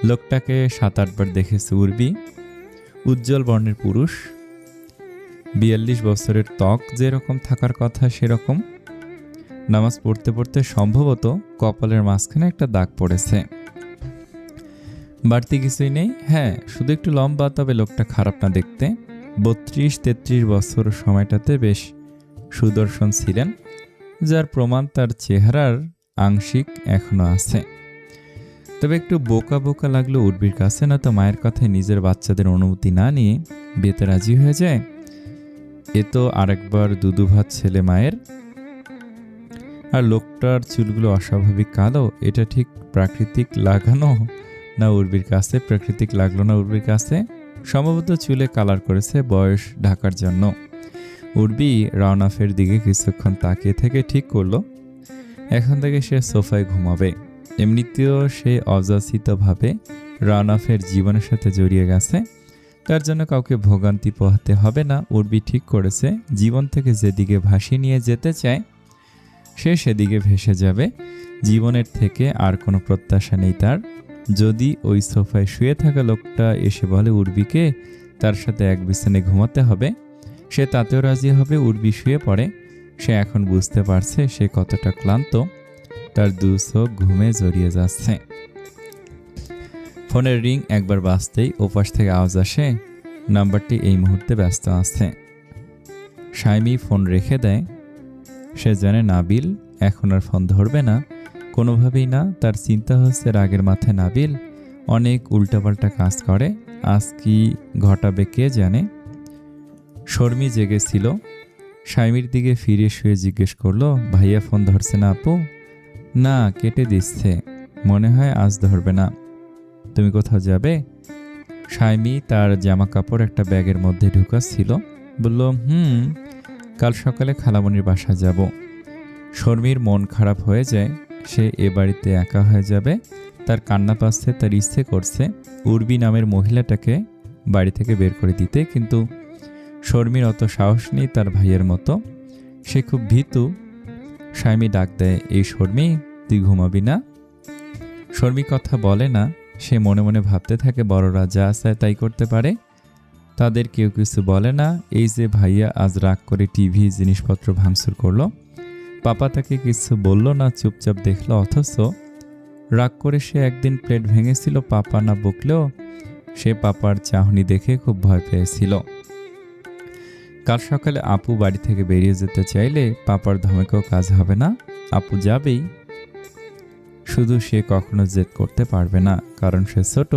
লোকটাকে 7-8 বার দেখেছে উর্বি। উজ্জ্বল বর্ণের পুরুষ, 42 বছরের ত্বক যেরকম থাকার কথা সেরকম। নামাজ পড়তে পড়তে সম্ভবত কপালের মাঝখানে একটা দাগ পড়েছে। বাড়তি কিছুই নেই, হ্যাঁ শুধু একটু লম্বা, তবে লোকটা খারাপ না দেখতে। 32-33 বছর সময়টাতে বেশ সুদর্শন ছিলেন, যার প্রমাণ তার চেহারার আংশিক এখনো আছে। তবে একটু বোকা বোকা লাগলো উর্বির কাছে, না তো মায়ের কথায় নিজের বাচ্চাদের অনুমতি না নিয়ে বিয়েতে রাজি হয়ে যায়। এ তো আরেকবার দুধু ভাত ছেলে মায়ের। আর লোকটার চুলগুলো অস্বাভাবিক কালো, এটা ঠিক প্রাকৃতিক লাগানো না উর্বির কাছে? প্রাকৃতিক লাগলো না উর্বির কাছে? সম্ভবত চুলে কালার করেছে বয়স ঢাকার জন্য। উর্বি রাওনাফের দিকে কিছুক্ষণ তাকিয়ে থেকে ঠিক করলো এখন থেকে সে সোফায় ঘুমাবে। এমনিতেও সে অযাচিতভাবে রাওনাফের জীবনের সাথে জড়িয়ে গেছে, তার জন্য কাউকে ভোগান্তি পোহাতে হবে না। উর্বি ঠিক করেছে জীবন থেকে যেদিকে ভাসিয়ে নিয়ে যেতে চায় সে সেদিকে ভেসে যাবে। জীবনের থেকে আর কোনো প্রত্যাশা নেই তার। যদি ওই সোফায় শুয়ে থাকা লোকটা এসে বলে উর্বিকে তার সাথে এক বিছানায় ঘুমাতে হবে, সে তাতেও রাজি হবে। উর্বি শুয়ে পড়ে। সে এখন বুঝতে পারছে সে কতটা ক্লান্ত। তার দু চোখ ঘুমে জড়িয়ে যাচ্ছে। ফোনের রিং একবার বাজতেই ওপাশ থেকে আওয়াজ আসে, নাম্বারটি এই মুহূর্তে ব্যস্ত আছে। শাইমি ফোন রেখে দেয়। সে জানে নাবিল এখন আর ফোন ধরবে না, কোনোভাবেই না। তার চিন্তা হচ্ছে রাগের মাথায় নাবিল অনেক উল্টাপাল্টা কাজ করে, আজ কি ঘটাবে কে জানে। শর্মি জেগেছিল। শাইমির দিকে ফিরে শুয়ে জিজ্ঞেস করলো, ভাইয়া ফোন ধরছে না আপু? না, কেটে দিচ্ছে, মনে হয় আজ ধরবে না। তুমি কোথাও যাবে? শাইমি তার জামা কাপড় একটা ব্যাগের মধ্যে ঢুকাচ্ছিল। বলল, কাল সকালে খালামণির বাসা যাব। শর্মির মন খারাপ হয়ে যায়। সে এ বাড়িতে একা হয়ে যাবে। তার কান্না পাচ্ছে, তার ইচ্ছে করছে উর্বি নামের মহিলাটাকে বাড়ি থেকে বের করে দিতে, কিন্তু শর্মির অত সাহস নেই তার ভাইয়ের মতো। সে খুব ভীতু। শাইমি ডাক দেয়, এই শর্মি, তুই ঘুমাবি না? শর্মি কথা বলে না। সে মনে মনে ভাবতে থাকে বড়রা যা চায় তাই করতে পারে, তাদের কেউ কিছু বলে না। এই যে ভাইয়া আজ রাগ করে টিভি জিনিসপত্র ভাঙচুর করলো, পাপা তাকে কিছু বলল না, চুপচাপ দেখলো। অথচ রাগ করে সে একদিন প্লেট ভেঙেছিল, পাপা না বকলেও সে পাপার চাহনি দেখে খুব ভয় পেয়েছিল। কাল সকালে আপু বাড়ি থেকে বেরিয়ে যেতে চাইলে পাপার ধমকেও কাজ হবে না, আপু যাবেই। শুধু সে কখনো জেদ করতে পারবে না, কারণ সে ছোট।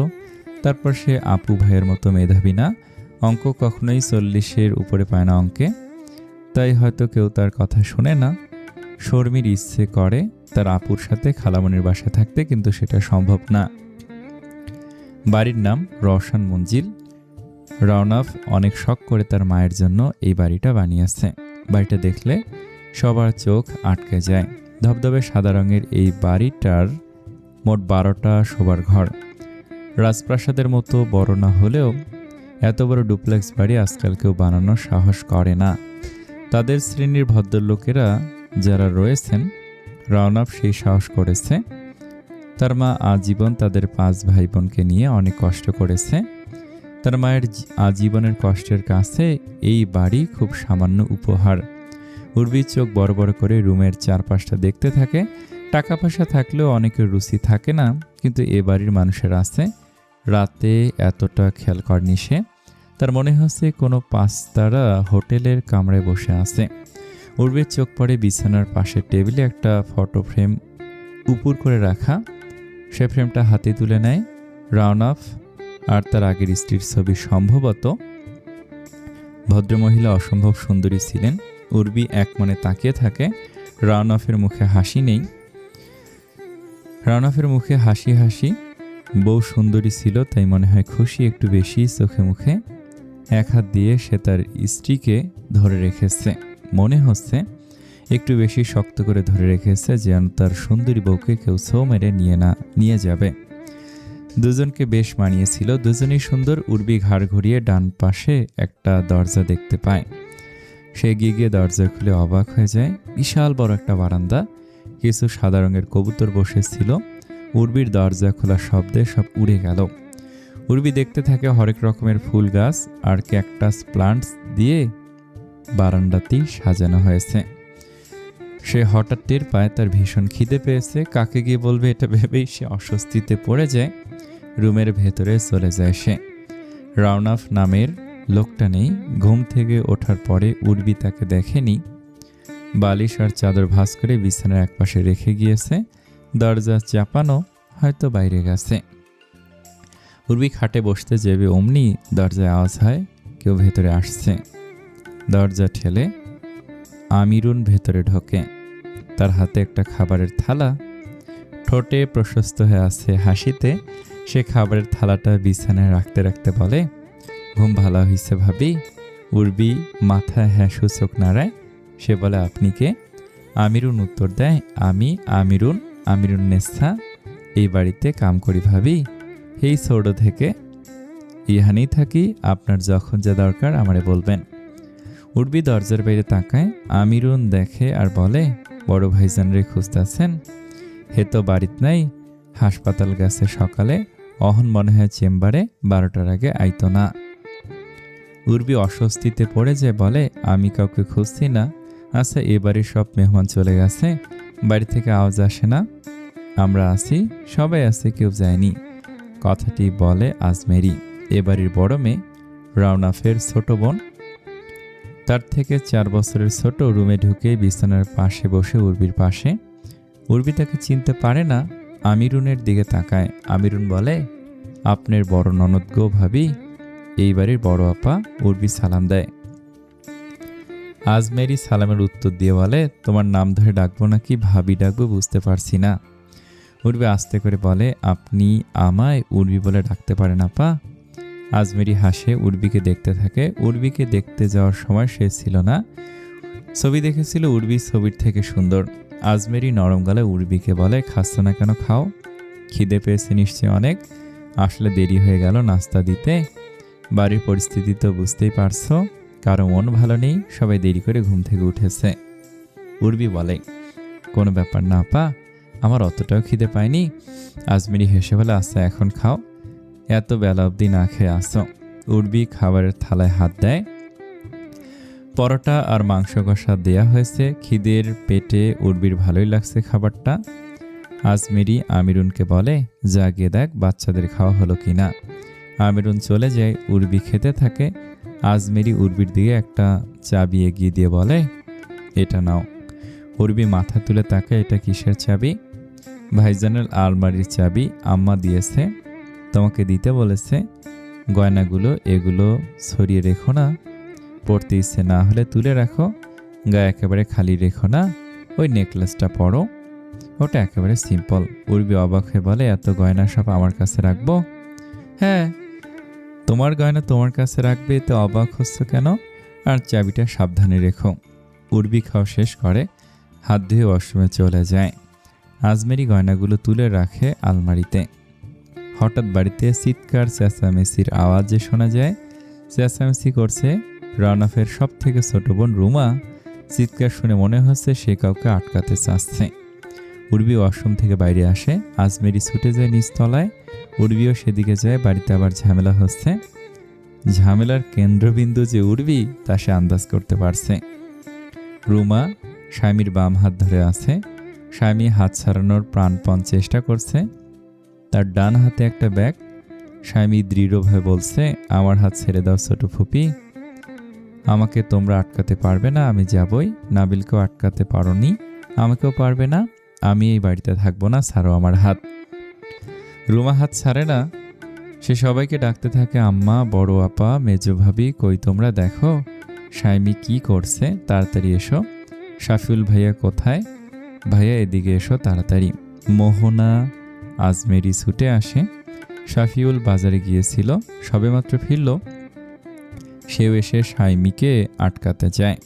তারপর সে আপু ভাইয়ের মতো মেধাবী না। অঙ্ক কখনোই 40-এর উপরে পায় না অঙ্কে, তাই হয়তো কেউ তার কথা শোনে না। শর্মির ইচ্ছে করে তার আপুর সাথে খালামণির বাসায় থাকতে, কিন্তু সেটা সম্ভব না। বাড়ির নাম রওশন মঞ্জিল। রাওনাফ অনেক শখ করে তার মায়ের জন্য এই বাড়িটা বানিয়েছে। বাড়িটা দেখলে সবার চোখ আটকে যায়। ধবধবে সাদা রঙের এই বাড়িটার মোট 12টা শোবার ঘর। রাজপ্রাসাদের মতো বড় না হলেও এত বড় ডুপ্লেক্স বাড়ি আজকাল কেউ বানানোর সাহস করে না। তাদের শ্রেণীর ভদ্রলোকেরা যারা রয়েছেন, রাওনাফ সেই সাহস করেছে। তার মা আজীবন তাদের 5 ভাই বোনকে নিয়ে অনেক কষ্ট করেছে। তার মায়ের আজীবনের কষ্টের কাছে এই বাড়ি খুব সামান্য উপহার। উর্বির চোখ বড় বড় করে রুমের চারপাশটা দেখতে থাকে। টাকা পয়সা থাকলেও অনেকের রুচি থাকে না, কিন্তু এ বাড়ির মানুষের আছে। রাতে এতটা খেয়াল করেনি সে। তার মনে হচ্ছে কোনো 5-তারা হোটেলের কামরায় বসে আছে। উর্বির চোখ পড়ে বিছানার পাশের টেবিলে একটা ফটো ফ্রেম উপুর করে রাখা। সে ফ্রেমটা হাতে তুলে নেয়। রাওনাফ আর তার আগের স্ত্রীর ছবি। সম্ভবত ভদ্রমহিলা অসম্ভব সুন্দরী ছিলেন। উর্বি এক মনে তাকিয়ে থাকে। রাওনাফের মুখে হাসি নেই। রাওনাফের মুখে হাসি হাসি। বউ সুন্দরী ছিল তাই মনে হয় খুশি একটু বেশি চোখে মুখে। এক হাত দিয়ে সে তার স্ত্রীকে ধরে রেখেছে। মনে হচ্ছে একটু বেশি শক্ত করে ধরে রেখেছে, যেন তার সুন্দরী বউকে কেউ ছো মেরে নিয়ে যাবে। দুজনকে বেশ মানিয়েছিল, দুজনেই সুন্দর। উর্বি ঘাড় ঘুরিয়ে ডান পাশে একটা দরজা দেখতে পায়। সে গিয়ে দরজা খুলে অবাক হয়ে যায়। বিশাল বড় একটা বারান্দা, কিছু সাদা রঙের কবুতর বসেছিল। উর্বির দরজা খোলা শব্দে সব উড়ে গেল। উর্বি দেখতে থাকে হরেক রকমের ফুল গাছ আর ক্যাকটাস প্লান্টস দিয়ে বারান্দাতেই সাজানো হয়েছে। সে হঠাৎ টের পায় তার ভীষণ খিদে পেয়েছে। কাকে গিয়ে বলবে এটা ভেবেই সে অস্বস্তিতে পড়ে যায়। রুমের ভেতরে চলে যায় সে। রাওনাফ নামের লোকটা নেই। ঘুম থেকে ওঠার পরে উর্বি তাকে দেখেনি। বালিশ আর চাদর ভাঁজ করে বিছানার একপাশে রেখে গিয়েছে। দরজা চাপানো, হয়তো বাইরে গেছে। উর্বি খাটে বসতে যাবে, অমনি দরজায় আওয়াজ হয় কেউ ভেতরে আসছে। দরজা ঠেলে আমিরুন ভেতরে ঢোকে। তার হাতে একটা খাবারের থালা, ঠোঁটে প্রশস্ত হয়ে আছে হাসিতে। সে খাবারের থালাটা বিছানায় রাখতে রাখতে বলে, ঘুম ভালো হয়েছে ভাবি? উর্বি মাথায় হ্যাঁ সূচক নাড়ায়। সে বলে, আপনি কে? আমিরুন উত্তর দেয়, আমি আমিরুন নেসা, এই বাড়িতে কাম করি ভাবি। এই ছোট থেকে ইহানেই থাকি, আপনার যখন যা দরকার আমারে বলবেন। উর্বি দরজার বাইরে তাকায়। আমিরুন দেখে আর বলে, বড় ভাইজান রে খুঁজতেছেন? হে তো বাড়িত নাই, হাসপাতাল গেছে সকালে, অহন মনে হয় চেম্বারে, 12টার আগে আইতো না। উর্বি অস্বস্তিতে পড়ে যে বলে, আমি কাউকে খুঁজছি না। আচ্ছা, এবারে সব মেহমান চলে গেছে, বাড়ি থেকে আওয়াজ আসে না? আমরা আছি, সবাই আছে, কেউ যায়নি। কথাটি বলে আজমেরি, এবাড়ির বড় মেয়ে, রাওনাফের ছোট বোন। তার থেকে 4 বছরের ছোট। রুমে ঢুকে বিছানার পাশে বসে উর্বির পাশে। উর্বি তাকে চিনতে পারে না, আমিরুনের দিকে তাকায়। আমিরুন বলে, আপনার বড় ননদ গো ভাবি, এই বাড়ির বড় আপা। উর্বি সালাম দেয়। আজমেরি সালামের উত্তর দিয়ে বলে, তোমার নাম ধরে ডাকবো নাকি ভাবি ডাকবো বুঝতে পারছি না। উর্বি আস্তে করে বলে, আপনি আমায় উর্বি বলে ডাকতে পারেন আপা। আজমেরি হাসে, উর্বিকে দেখতে থাকে। উর্বিকে দেখতে যাওয়ার সময় সে ছিল না, ছবি দেখেছিল। উর্বি ছবির থেকে সুন্দর। আজমেরি নরম গলায় উর্বিকে বলে, খাচ্ছ না কেন? খাও। খিদে পেয়েছে নিশ্চয় অনেক। আসলে দেরি হয়ে গেল নাস্তা দিতে। বাড়ির পরিস্থিতি তো বুঝতেই পারছো, কারো মন ভালো নেই, সবাই দেরি করে ঘুম থেকে উঠেছে। উর্বি বলে, কোনো ব্যাপার না আপা, আমার অতটাও খিদে পায়নি। আজমেরি হেসে বলে, আচ্ছা এখন খাও, এত বেলা অবধি না খেয়ে আসো। উর্বি খাবারের থালায় হাত দেয়। পরোটা আর মাংস কষা দেয়া হয়েছে। খিদের পেটে উর্বির ভালোই লাগছে খাবারটা। আজমেরি আমিরুনকে বলে, যা গিয়ে দেখ বাচ্চাদের খাওয়া হলো কিনা। আমিরুন চলে যায়। উর্বি খেতে থাকে। আজমেরি উর্বির দিকে একটা চাবি এগিয়ে দিয়ে বলে, এটা নাও। উর্বি মাথা তুলে তাকায়, এটা কিসের চাবি? ভাইজানের আলমারির চাবি, আম্মা দিয়েছে, তোমাকে দিতে বলেছে। গয়নাগুলো এগুলো ছড়িয়ে রেখো না, পড়তে ইচ্ছে না হলে তুলে রাখো, গায়ে একেবারে খালি রেখো না। ওই নেকলেসটা পরো, ওটা একেবারে সিম্পল। উর্বি অবাক হয়ে বলে, এত গয়না সব আমার কাছে রাখবো? হ্যাঁ, তোমার গয়না তোমার কাছে রাখবে, এতে অবাক হচ্ছ কেন? আর চাবিটা সাবধানে রেখো। উর্বি খাওয়া শেষ করে হাত ধুয়ে ওয়াশরুমে চলে যায়। আজমেরি গয়নাগুলো তুলে রাখে আলমারিতে। হঠাৎ বাড়িতে চিৎকার চেঁচামেচির আওয়াজ শোনা যায়। চেঁচামেচি করছে রাওনাফের সব থেকে ছোট বোন রুমা। চিৎকার শুনে মনে হচ্ছে সে কাউকে আটকাতে চাচ্ছে। উর্বি ওয়াশরুম থেকে বাইরে আসে। আজমেরি ছুটে যায় নিচতলায়। উর্বিও সেদিকে যায়। বাড়িতে আবার ঝামেলা হচ্ছে। ঝামেলার কেন্দ্রবিন্দু যে উর্বি তা সে আন্দাজ করতে পারছে। রুমা স্বামীর বাম হাত ধরে আছে। স্বামী হাত ছাড়ানোর প্রাণপণ চেষ্টা করছে। তার ডান হাতে একটা ব্যাগ। স্বামী দৃঢ়ভাবে বলছে, আমার হাত ছেড়ে দাও ছোট ফুপি, আমাকে তোমরা আটকাতে পারবে না, আমি যাবই। নাবিলকেও আটকাতে পারোনি, আমাকেও পারবে না। আমি এই বাড়িতে থাকবো না, ছাড়ো আমার হাত। রুমা হাত ছাড়ে না। সে সবাইকে ডাকতে থাকে, আম্মা, বড় আপা, মেজো ভাবি, কই তোমরা দেখো স্বামী কি করছে, তাড়াতাড়ি এসো। শাফিউল ভাইয়া কোথায়? ভাইয়া এদিকে এসো তাড়াতাড়ি। মোহনা আজমেরি ছুটে আসে। শাফিউল বাজারে গিয়েছিল, সবেমাত্র ফিরল। সেও এসে স্বামীকে আটকাতে যায়।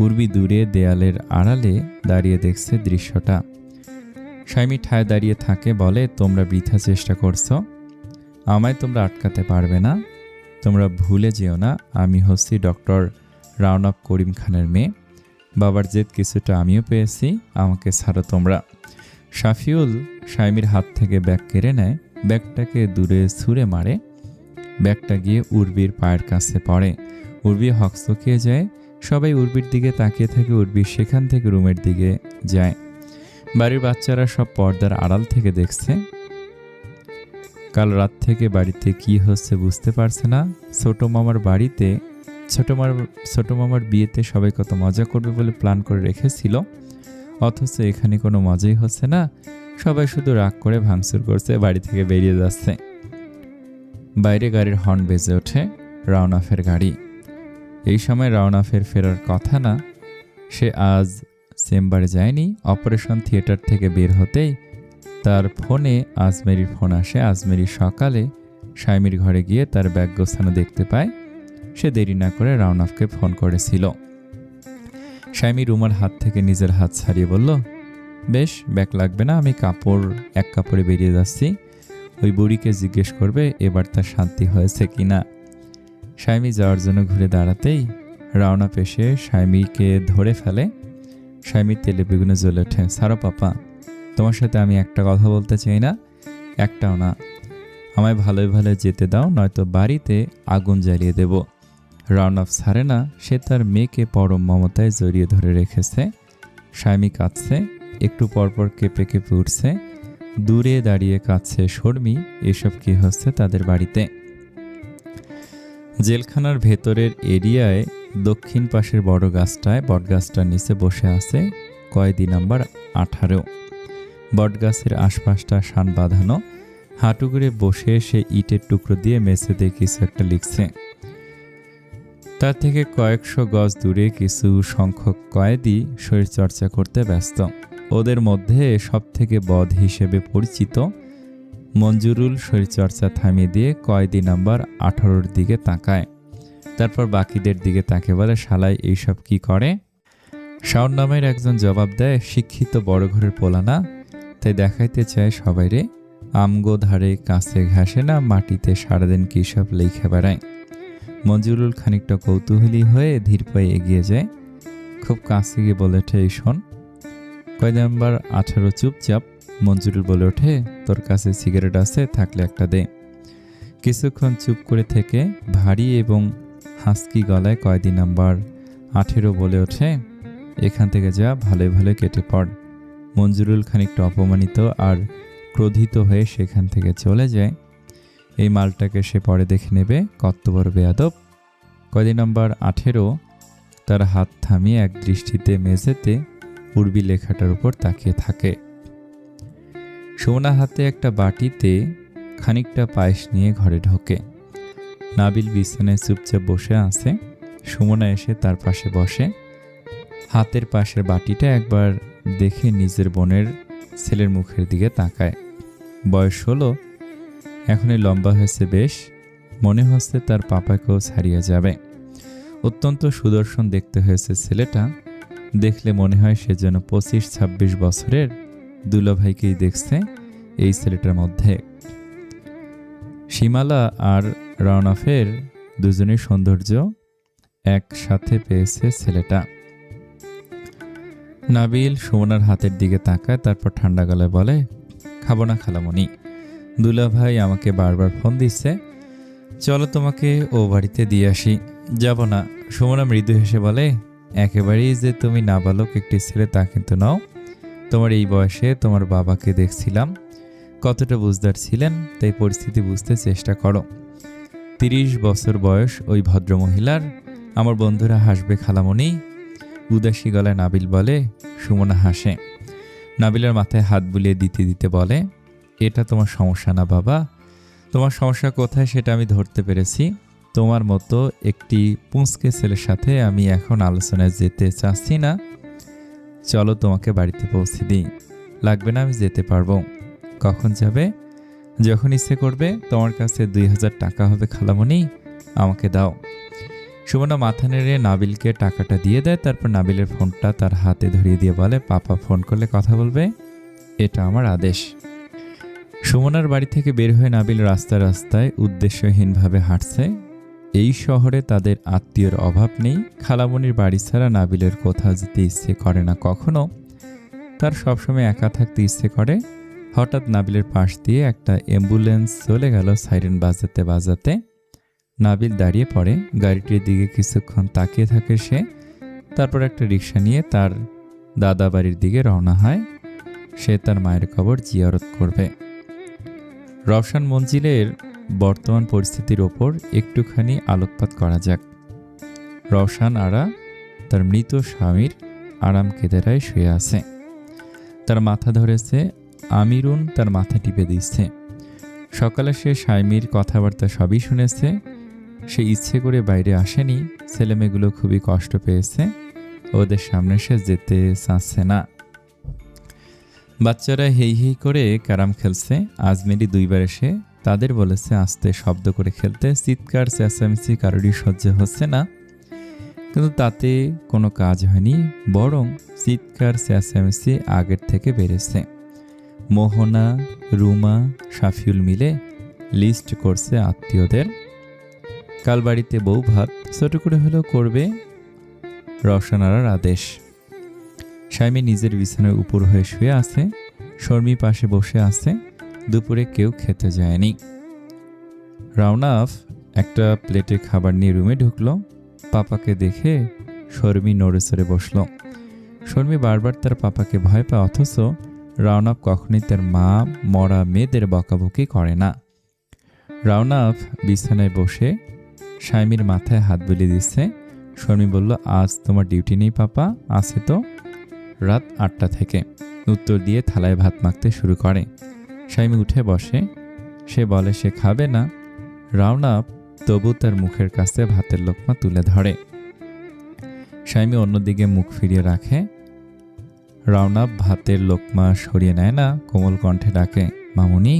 উর্বি দূরে দেয়ালের আড়ালে দাঁড়িয়ে দেখছে দৃশ্যটা। স্বামী ঠায় দাঁড়িয়ে থাকে, বলে, তোমরা বৃথা চেষ্টা করছো, আমায় তোমরা আটকাতে পারবে না। তোমরা ভুলে যেও না, আমি হচ্ছি ডক্টর রাওনাফ করিম খানের মেয়ে। বাবার জেদ কিছুটা আমিও পেয়েছি, আমাকে ছাড়ো তোমরা। শাফিউল স্বামীর হাত থেকে ব্যাগ কেড়ে নেয়, ব্যাগটাকে দূরে ছুঁড়ে মারে। ব্যাগটা গিয়ে উর্বির পায়ের কাছে পড়ে। উর্বি হকচকিয়ে যায়। সবাই উর্বির দিকে তাকিয়ে থাকে। উর্বি সেখান থেকে রুমের দিকে যায়। বাড়ির বাচ্চারা সব পর্দার আড়াল থেকে দেখছে। কাল রাত থেকে বাড়িতে কি হচ্ছে বুঝতে পারছে না। ছোট মামার বাড়িতে ছোট মামার বিয়েতে সবাই কত মজা করবে বলে প্ল্যান করে রেখেছিল, অথচ এখানে কোনো মজাই হচ্ছে না। সবাই শুধু রাগ করে ভাঙচুর করছে, বাড়ি থেকে বেরিয়ে যাচ্ছে। বাইরে গাড়ির হর্ন বেজে ওঠে। রাওনাফের গাড়ি। এই সময় রাওনাফের ফেরার কথা না। সে আজ চেম্বারে যায়নি। অপারেশন থিয়েটার থেকে বের হতেই তার ফোনে আজমেরির ফোন আসে। আজমেরি সকালে শাইমির ঘরে গিয়ে তার ব্যাগ গোছানো দেখতে পায়। সে দেরি না করে রাওনাফকে ফোন করেছিল। শাইমি রুমার হাত থেকে নিজের হাত ছাড়িয়ে বলল, বেশ, ব্যাগ লাগবে না, আমি এক কাপড়ে বেরিয়ে যাচ্ছি। ওই বুড়িকে জিজ্ঞেস করবে এবার তার শান্তি হয়েছে কিনা। শাইমি যাওয়ার জন্য ঘুরে দাঁড়াতেই রাওনাফ এসে শাইমিকে ধরে ফেলে। শাইমির তেলে বেগুনে জ্বলে ওঠে। সারো পাপা, তোমার সাথে আমি একটা কথা বলতে চাই না, একটাও না। আমায় ভালোই ভালো যেতে দাও, নয়তো বাড়িতে আগুন জ্বালিয়ে দেব। রাওনাফ ছাড়ে না। সে তার মেয়েকে পরম মমতায় জড়িয়ে ধরে রেখেছে। শাইমি কাঁদছে, একটু পরপর কেঁপে কেঁপে উঠছে। দূরে দাঁড়িয়ে কাঁদছে শর্মি। এসব কি হচ্ছে তাদের বাড়িতে? জেলখানার ভেতরের এরিয়ায় দক্ষিণ পাশের বটগাছটার নিচে বসে আছে কয়েদি নাম্বার 18। বটগাছের আশপাশটা শান বাঁধানো। হাঁটু করে বসে সে ইটের টুকরো দিয়ে মেঝেতে কিছু একটা লিখছে। তার থেকে কয়েকশো গজ দূরে কিছু সংখ্যক কয়েদি শরীরচর্চা করতে ব্যস্ত। ওদের মধ্যে সবথেকে বদ হিসেবে পরিচিত মঞ্জুরুল শরীরচর্চা থামিয়ে দিয়ে কয়েদি নাম্বার 18-র দিকে তাকায়। তারপর বাকিদের দিকে তাকে বলে, শালাই এইসব কি করে? শাওন নামের একজন জবাব দেয়, শিক্ষিত বড় ঘরের পোলানা, তাই দেখাইতে চায় সবাইরে আমগো ধারে কাছে ঘাসে না মাটিতে সারাদিন কী সব লেখা বেড়ায়। মঞ্জুরুল খানিকটা কৌতূহলী হয়ে ধীর পায়ে এগিয়ে যায়। খুব কাছে গিয়ে বলে ওঠে, এই শোন। কয়েদি নাম্বার 18 চুপচাপ। মঞ্জুরুল বলে ওঠে, তোর কাছে সিগারেট আছে? থাকলে একটা দে। কিছুক্ষণ চুপ করে থেকে ভারী এবং হাসকি গলায় কয়েদি নাম্বার 18 বলে ওঠে, এখান থেকে যা, ভালোই ভালোই কেটে পড়। মঞ্জুরুল খানিকটা অপমানিত আর ক্রোধিত হয়ে সেখান থেকে চলে যায়। এই মালটাকে সে পরে দেখে নেবে, কত বড় বেয়াদব। কয়েদি নাম্বার 18 তার হাত থামিয়ে এক দৃষ্টিতে মেঝেতে উর্বি লেখাটার উপর তাকিয়ে থাকে। সোনা হাতে একটা বাটিতে খানিকটা পায়েস নিয়ে ঘরে ঢোকে। নাবিল বিছানায় চুপচাপ বসে আছে। সুমনা এসে তার পাশে বসে। হাতের পাশের বাটিটা একবার দেখে নিজের বোনের ছেলের মুখের দিকে তাকায়। বয়স হলো, এখনই লম্বা হয়েছে বেশ। মনে হচ্ছে তার পাপাকেও ছাড়িয়ে যাবে। অত্যন্ত সুদর্শন দেখতে হয়েছে ছেলেটা। দেখলে মনে হয় সে যেন 25-26 বছরের দুলাভাইকেই দেখছে এই ছেলেটার মধ্যে। সীমালা আর রাওনাফের দুজনের সৌন্দর্য একসাথে পেয়েছে ছেলেটা। নাবিল সুমনার হাতের দিকে তাকায়, তারপর ঠান্ডা গলায় বলে, খাবো না খালামণি, দুলাভাই আমাকে বারবার ফোন দিচ্ছে, চলো তোমাকে ও বাড়িতে দিয়ে আসি। যাব না। সুমনা মৃদু হেসে বলে, একেবারেই যে তুমি নাবালক একটি ছেলে তা কিন্তু নও। তোমার এই বয়সে তোমার বাবাকে দেখছিলাম, কতটা বুঝদার ছিলেন, তাই পরিস্থিতি বুঝতে চেষ্টা করো। 30 বছর বয়স ওই ভদ্রমহিলার। আমার বন্ধুরা হাসবে খালামণি। উদাসী গলায় নাবিল বলে। সুমনা হাসে। নাবিলের মাথায় হাত বুলিয়ে দিতে দিতে বলে, এটা তোমার সমস্যা না বাবা। তোমার সমস্যা কোথায় সেটা আমি ধরতে পেরেছি। তোমার মতো একটি পুঁচকে ছেলের সাথে আমি এখন আলোচনায় যেতে চাচ্ছি না। চলো তোমাকে বাড়িতে পৌঁছে দিই। লাগবে না, আমি যেতে পারবো। কখন যাবে? যখন ইচ্ছে করবে। তোমার কাছে 2000 টাকা হবে খালামণি, আমাকে দাও। সুমনা মাথা নেড়ে নাবিলকে টাকাটা দিয়ে দেয়। তারপর নাবিলের ফোনটা তার হাতে ধরিয়ে দিয়ে বলে, পাপা ফোন করলে কথা বলবে, এটা আমার আদেশ। সুমনার বাড়ি থেকে বের হয়ে নাবিল রাস্তায় উদ্দেশ্যহীনভাবে হাঁটছে। এই শহরে তাদের আত্মীয়র অভাব নেই। খালামণির বাড়ি ছাড়া নাবিলের কোথাও যেতে ইচ্ছে করে না কখনো। তার সবসময় একা থাকতে ইচ্ছে করে। হঠাৎ নাবিলের পাশ দিয়ে একটা অ্যাম্বুলেন্স চলে গেল সাইরেন বাজাতে বাজাতে। নাবিল দাঁড়িয়ে পড়ে। গাড়িটির দিকে কিছুক্ষণ তাকিয়ে থাকে সে। তারপর একটা রিক্সা নিয়ে তার দাদা বাড়ির দিকে রওনা হয়। সে তার মায়ের কবর জিয়ারত করবে। রওশন মঞ্জিলের বর্তমান পরিস্থিতির ওপর একটুখানি আলোকপাত করা যাক। রওশন আরা তার মৃত স্বামীর আরাম কেদারায় শুয়ে আছে। তার মাথা ধরেছে, আমিরুন তার মাথা টিপে দিচ্ছে। সকালে সে স্বামীর কথাবার্তা সবই শুনেছে। সে ইচ্ছে করে বাইরে আসেনি। ছেলেমেয়েগুলো খুবই কষ্ট পেয়েছে। ওদের সামনে সে যেতে চাচ্ছে না। বাচ্চারা হেই হেই করে ক্যারাম খেলছে। আজমেরি 2বার এসে তাদের বলেছে আস্তে শব্দ করে খেলতে। চিৎকার চেঁচামেচি কারোরই সহ্য হচ্ছে না, কিন্তু তাতে কোনো কাজ হয়নি, বরং চিৎকার চেঁচামেচি আগের থেকে বেড়েছে। মোহনা, রুমা, শাফিউল মিলে লিস্ট করছে আত্মীয়দের। কাল বাড়িতে বউ ভাত ছোট করে হলেও করবে, রওশন আরার আদেশ। স্বামী নিজের বিছানার উপর হয়ে শুয়ে আছে, শর্মী পাশে বসে আছে। দুপুরে কেউ খেতে যায়নি। রাওনাফ একটা প্লেটে খাবার নিয়ে রুমে ঢুকলো। পাপাকে দেখে শর্মী নড়ে চড়ে বসল। শর্মী বারবার তার পাপাকে ভয় পায়, অথচ রাওনাফ কখনোই তার মা মরা মেয়েদের বকাবকি করে না। রাওনাফ বিছানায় বসে স্বামীর মাথায় হাত বুলিয়ে দিচ্ছে। শর্মী বলল, আজ তোমার ডিউটি নেই পাপা? আছে তো, রাত 8টা থেকে, উত্তর দিয়ে থালায় ভাত মাখতে শুরু করে। স্বামী উঠে বসে। সে বলে সে খাবে না। রাওনাফ তবু তার মুখের কাছে ভাতের লোকমা তুলে ধরে। স্বামী অন্যদিকে মুখ ফিরিয়ে রাখে। রাওনাফ ভাতের লোকমা সরিয়ে নেয় না, কোমল কণ্ঠে ডাকে, মামুনি।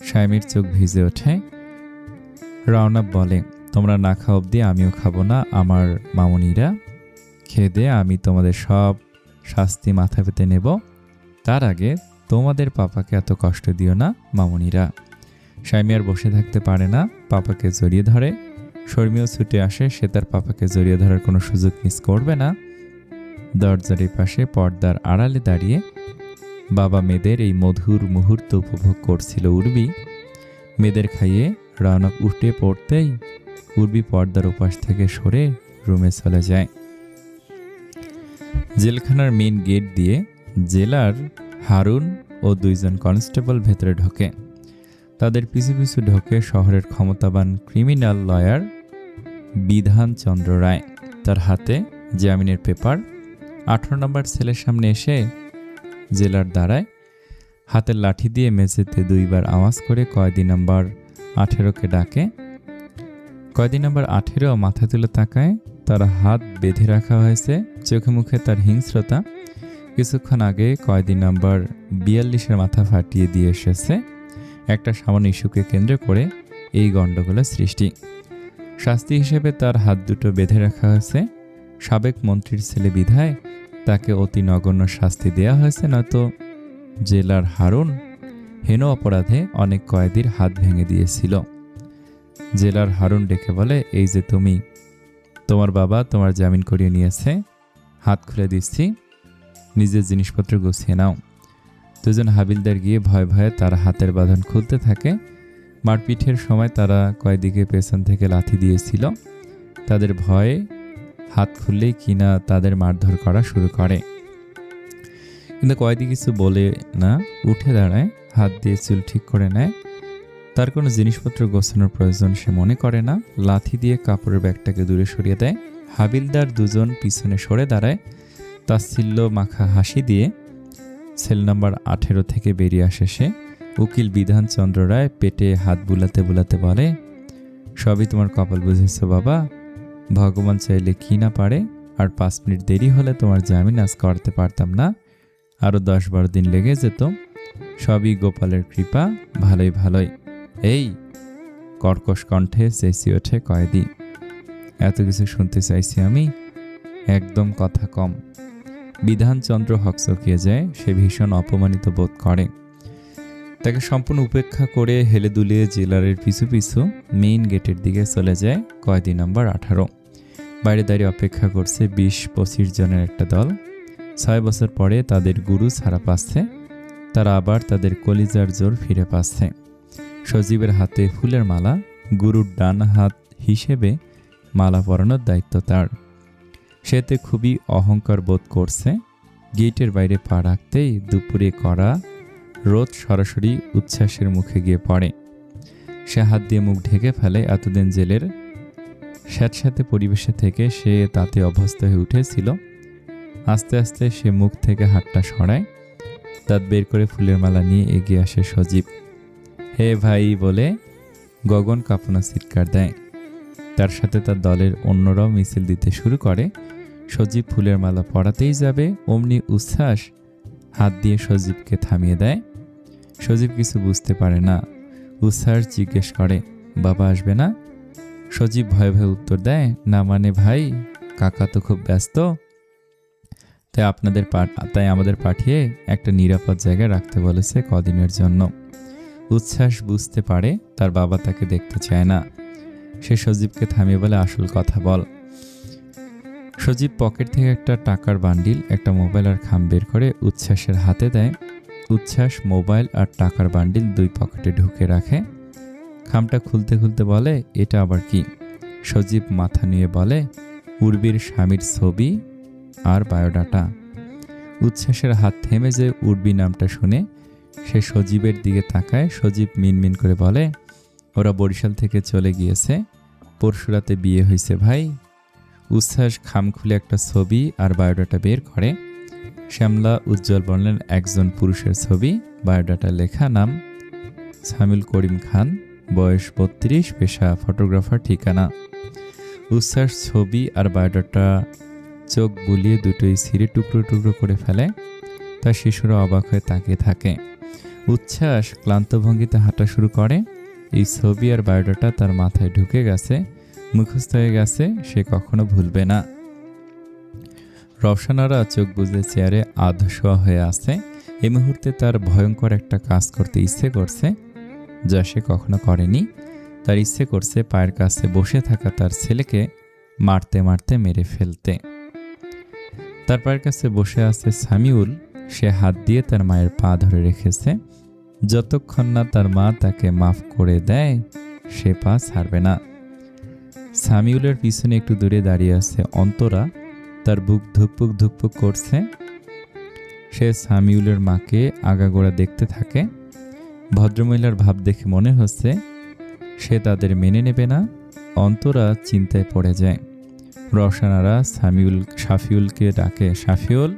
স্বামীর চোখ ভিজে ওঠে। রাওনাফ বলে, তোমরা না খাওয়া অবধি আমিও খাবো না। আমার মামুনিরা, খেয়ে দে, আমি তোমাদের সব শাস্তি মাথা পেতে নেব। তার আগে তোমাদের পাপাকে এত কষ্ট দিও না মামুনিরা। স্বামী আর বসে থাকতে পারে না, পাপাকে জড়িয়ে ধরে। শর্মীও ছুটে আসে। সে তার পাপাকে জড়িয়ে ধরার কোনো সুযোগ মিস করবে না। দরজার পাশে পর্দার আড়ালে দাঁড়িয়ে বাবা মেয়েদের এই মধুর মুহূর্ত উপভোগ করছিল উর্বি। মেয়েদের খাইয়ে রাওনাফ উঠে পড়তেই উর্বি পর্দার ওপাশ থেকে সরে রুমে চলে যায়। জেলখানার মেইন গেট দিয়ে জেলার হারুন ও 2 জন কনস্টেবল ভেতরে ঢোকে। তাদের পিছু পিছু ঢোকে শহরের ক্ষমতাবান ক্রিমিনাল লয়ার বিধানচন্দ্র রায়। তার হাতে জামিনের পেপার। 18 নম্বর ছেলের সামনে এসে জেলার দাঁড়ায়। হাতের লাঠি দিয়ে মেঝেতে 2বার আওয়াজ করে কয়েদি নাম্বার 18কে ডাকে। কয়েদি নাম্বার 18 মাথা তুলে তাকায়। তার হাত বেঁধে রাখা হয়েছে, চোখে মুখে তার হিংস্রতা। কিছুক্ষণ আগে কয়েদি নাম্বার 42-এর মাথা ফাটিয়ে দিয়ে এসেছে। একটা সামান্য ইস্যুকে কেন্দ্র করে এই গণ্ডগোলের সৃষ্টি। শাস্তি হিসেবে তার হাত দুটো বেঁধে রাখা হয়েছে। সাবেক মন্ত্রীর ছেলে বিধায় তাকে অতি নগণ্য শাস্তি দেয়া হয়েছে, নয়তো জেলার হারুন হেন অপরাধে অনেক কয়েদির হাত ভেঙে দিয়েছিল। জেলার হারুন ডেকে বলে, এই যে তুমি, তোমার বাবা তোমার জামিন করিয়ে নিয়েছে, হাত খুলে দিচ্ছি, নিজের জিনিসপত্র গুছিয়ে নাও। 2 জন হাবিলদার গিয়ে ভয়ে ভয়ে তার হাতের বাঁধন খুলতে থাকে। মারপিঠের সময় তারা কয়েদিকে পেছন থেকে লাথি দিয়েছিল। তাদের ভয়ে হাত খুললেই কিনা তাদের মারধর করা শুরু করে। কিন্তু কয়েদি কিছু বলে না, উঠে দাঁড়ায়, হাত দিয়ে চুল ঠিক করে নেয়। তার কোনো জিনিসপত্র গোছানোর প্রয়োজন সে মনে করে না। লাথি দিয়ে কাপড়ের ব্যাগটাকে দূরে সরিয়ে দেয়। হাবিলদার 2 জন পিছনে সরে দাঁড়ায়। তাচ্ছিল্য মাখা হাসি দিয়ে সেল নাম্বার 18 থেকে বেরিয়ে আসে সে। উকিল বিধানচন্দ্র রায় পেটে হাত বুলাতে বুলাতে বলে, সবই তোমার কপাল বুঝেছ বাবা, ভগবান চাইলে কি না পারে। আর 5 মিনিট দেরি হলে তোমার জামিন আজ করতে পারতাম না, আরও 10-12 দিন লেগে যেত। সবই গোপালের কৃপা, ভালোই ভালোই। এই কর্কশ কণ্ঠে চেঁচিয়ে ওঠে কয়েদি, এত কিছু শুনতে চাইছি আমি, একদম কথা কম। বিধানচন্দ্র হকচকিয়ে যায়। সে ভীষণ অপমানিত বোধ করে। তাকে সম্পূর্ণ উপেক্ষা করে হেলে দুলিয়ে জেলারের পিছু পিছু মেইন গেটের দিকে চলে যায় কয়েদি নাম্বার 18। বাইরে দাঁড়িয়ে অপেক্ষা করছে 20-25 জনের একটা দল। 6 বছর পরে তাদের গুরু ছাড়া পাচ্ছে। তারা আবার তাদের কলিজার জোর ফিরে পাচ্ছে। সজীবের হাতে ফুলের মালা, গুরুর ডান হাত হিসেবে মালা পরানোর দায়িত্ব তার। সেতে খুবই অহংকার বোধ করছে। গেটের বাইরে পা রাখতেই দুপুরে করা রোদ সরাসরি উচ্ছ্বাসের মুখে গিয়ে পড়ে। সে হাত দিয়ে মুখ ঢেকে ফেলে। এতদিন জেলের স্যাঁতস্যাঁতে পরিবেশে থেকে সে তাতে অভ্যস্ত হয়ে উঠেছিল। আস্তে আস্তে সে মুখ থেকে হাতটা সরায়, দাঁত বের করে ফুলের মালা নিয়ে এগিয়ে আসে সজীব। হে ভাই বলে গগন কাঁপানো চিৎকার দেয়। তার সাথে তার দলের অন্যরাও মিছিল দিতে শুরু করে। সজীব ফুলের মালা পরাতেই যাবে, অমনি উচ্ছ্বাস হাত দিয়ে সজীবকে থামিয়ে দেয়। সজীব কিছু বুঝতে পারে না। উচ্ছ্বাস জিজ্ঞেস করে, বাবা আসবে না? সজীব ভয়ে ভয়ে উত্তর দেয়, না মানে ভাই, কাকা তো খুব ব্যস্ত, তাই আমাদের পাঠিয়ে একটা নিরাপদ জায়গায় রাখতে বলেছে কদিনের জন্য। উচ্ছ্বাস বুঝতে পারে তার বাবা তাকে দেখতে চায় না। সে সজীবকে থামিয়ে বলে, আসল কথা বল। সজীব পকেট থেকে একটা টাকার বান্ডিল, একটা মোবাইল আর খাম বের করে উচ্ছ্বাসের হাতে দেয়। উচ্ছ্বাস মোবাইল আর টাকার বান্ডিল দুই পকেটে ঢুকে রাখে। খামটা খুলতে খুলতে বলে, এটা আবার কি? সজীব মাথা নিয়ে বলে, উর্বির স্বামীর ছবি আর বায়োডাটা। উচ্ছ্বাসের হাত থেমে যে উর্বি নামটা শুনে সে সজীবের দিকে তাকায়। সজীব মিনমিন করে বলে, ওরা বরিশাল থেকে চলে গিয়েছে, পরশুরাতে বিয়ে হয়েছে ভাই। উচ্ছ্বাস খাম খুলে একটা ছবি আর বায়োডাটা বের করে। শ্যামলা উজ্জ্বল বললেন, একজন পুরুষের ছবি, বায়োডাটা লেখা, নাম সামিউল করিম খান, বয়স 32, পেশা ফটোগ্রাফার, ঠিকানা। উচ্ছ্বাস ছবি আর বায়োডাটা চোখ বুলিয়ে দুটোই ছিঁড়ে টুকরো টুকরো করে ফেলে। তার শিশুরা অবাক হয়ে তাকিয়ে থাকে। উচ্ছ্বাস ক্লান্ত ভঙ্গিতে হাঁটা শুরু করে। এই ছবি আর বায়োডাটা তার মাথায় ঢুকে গেছে, মুখস্থ হয়ে গেছে, সে কখনো ভুলবে না। রওশনারা চোখ বুজে চেয়ারে আধশোয়া হয়ে আছে। এই মুহূর্তে তার ভয়ঙ্কর একটা কাজ করতে ইচ্ছে করছে, যা সে কখনো করেনি। তার ইচ্ছে করছে পায়ের কাছে বসে থাকা তার ছেলেকে মারতে মারতে মেরে ফেলতে। তার পায়ের কাছে বসে আছে সামিউল। সে হাত দিয়ে তার মায়ের পা ধরে রেখেছে। যতক্ষণ না তার মা তাকে মাফ করে দেয়, সে পা ছাড়বে না। সামিউলের পিছনে একটু দূরে দাঁড়িয়ে আছে অন্তরা। তার বুক ধুকপুক ধুকপুক করছে। সে সামিউলের মাকে আগাগোড়া দেখতে থাকে। ভদ্রমহিলার ভাব দেখে মনে হচ্ছে সে তাদের মেনে নেবে না। অন্তরা চিন্তায় পড়ে যায়। রওশনারা সাফিউলকে ডাকে, সাফিউল,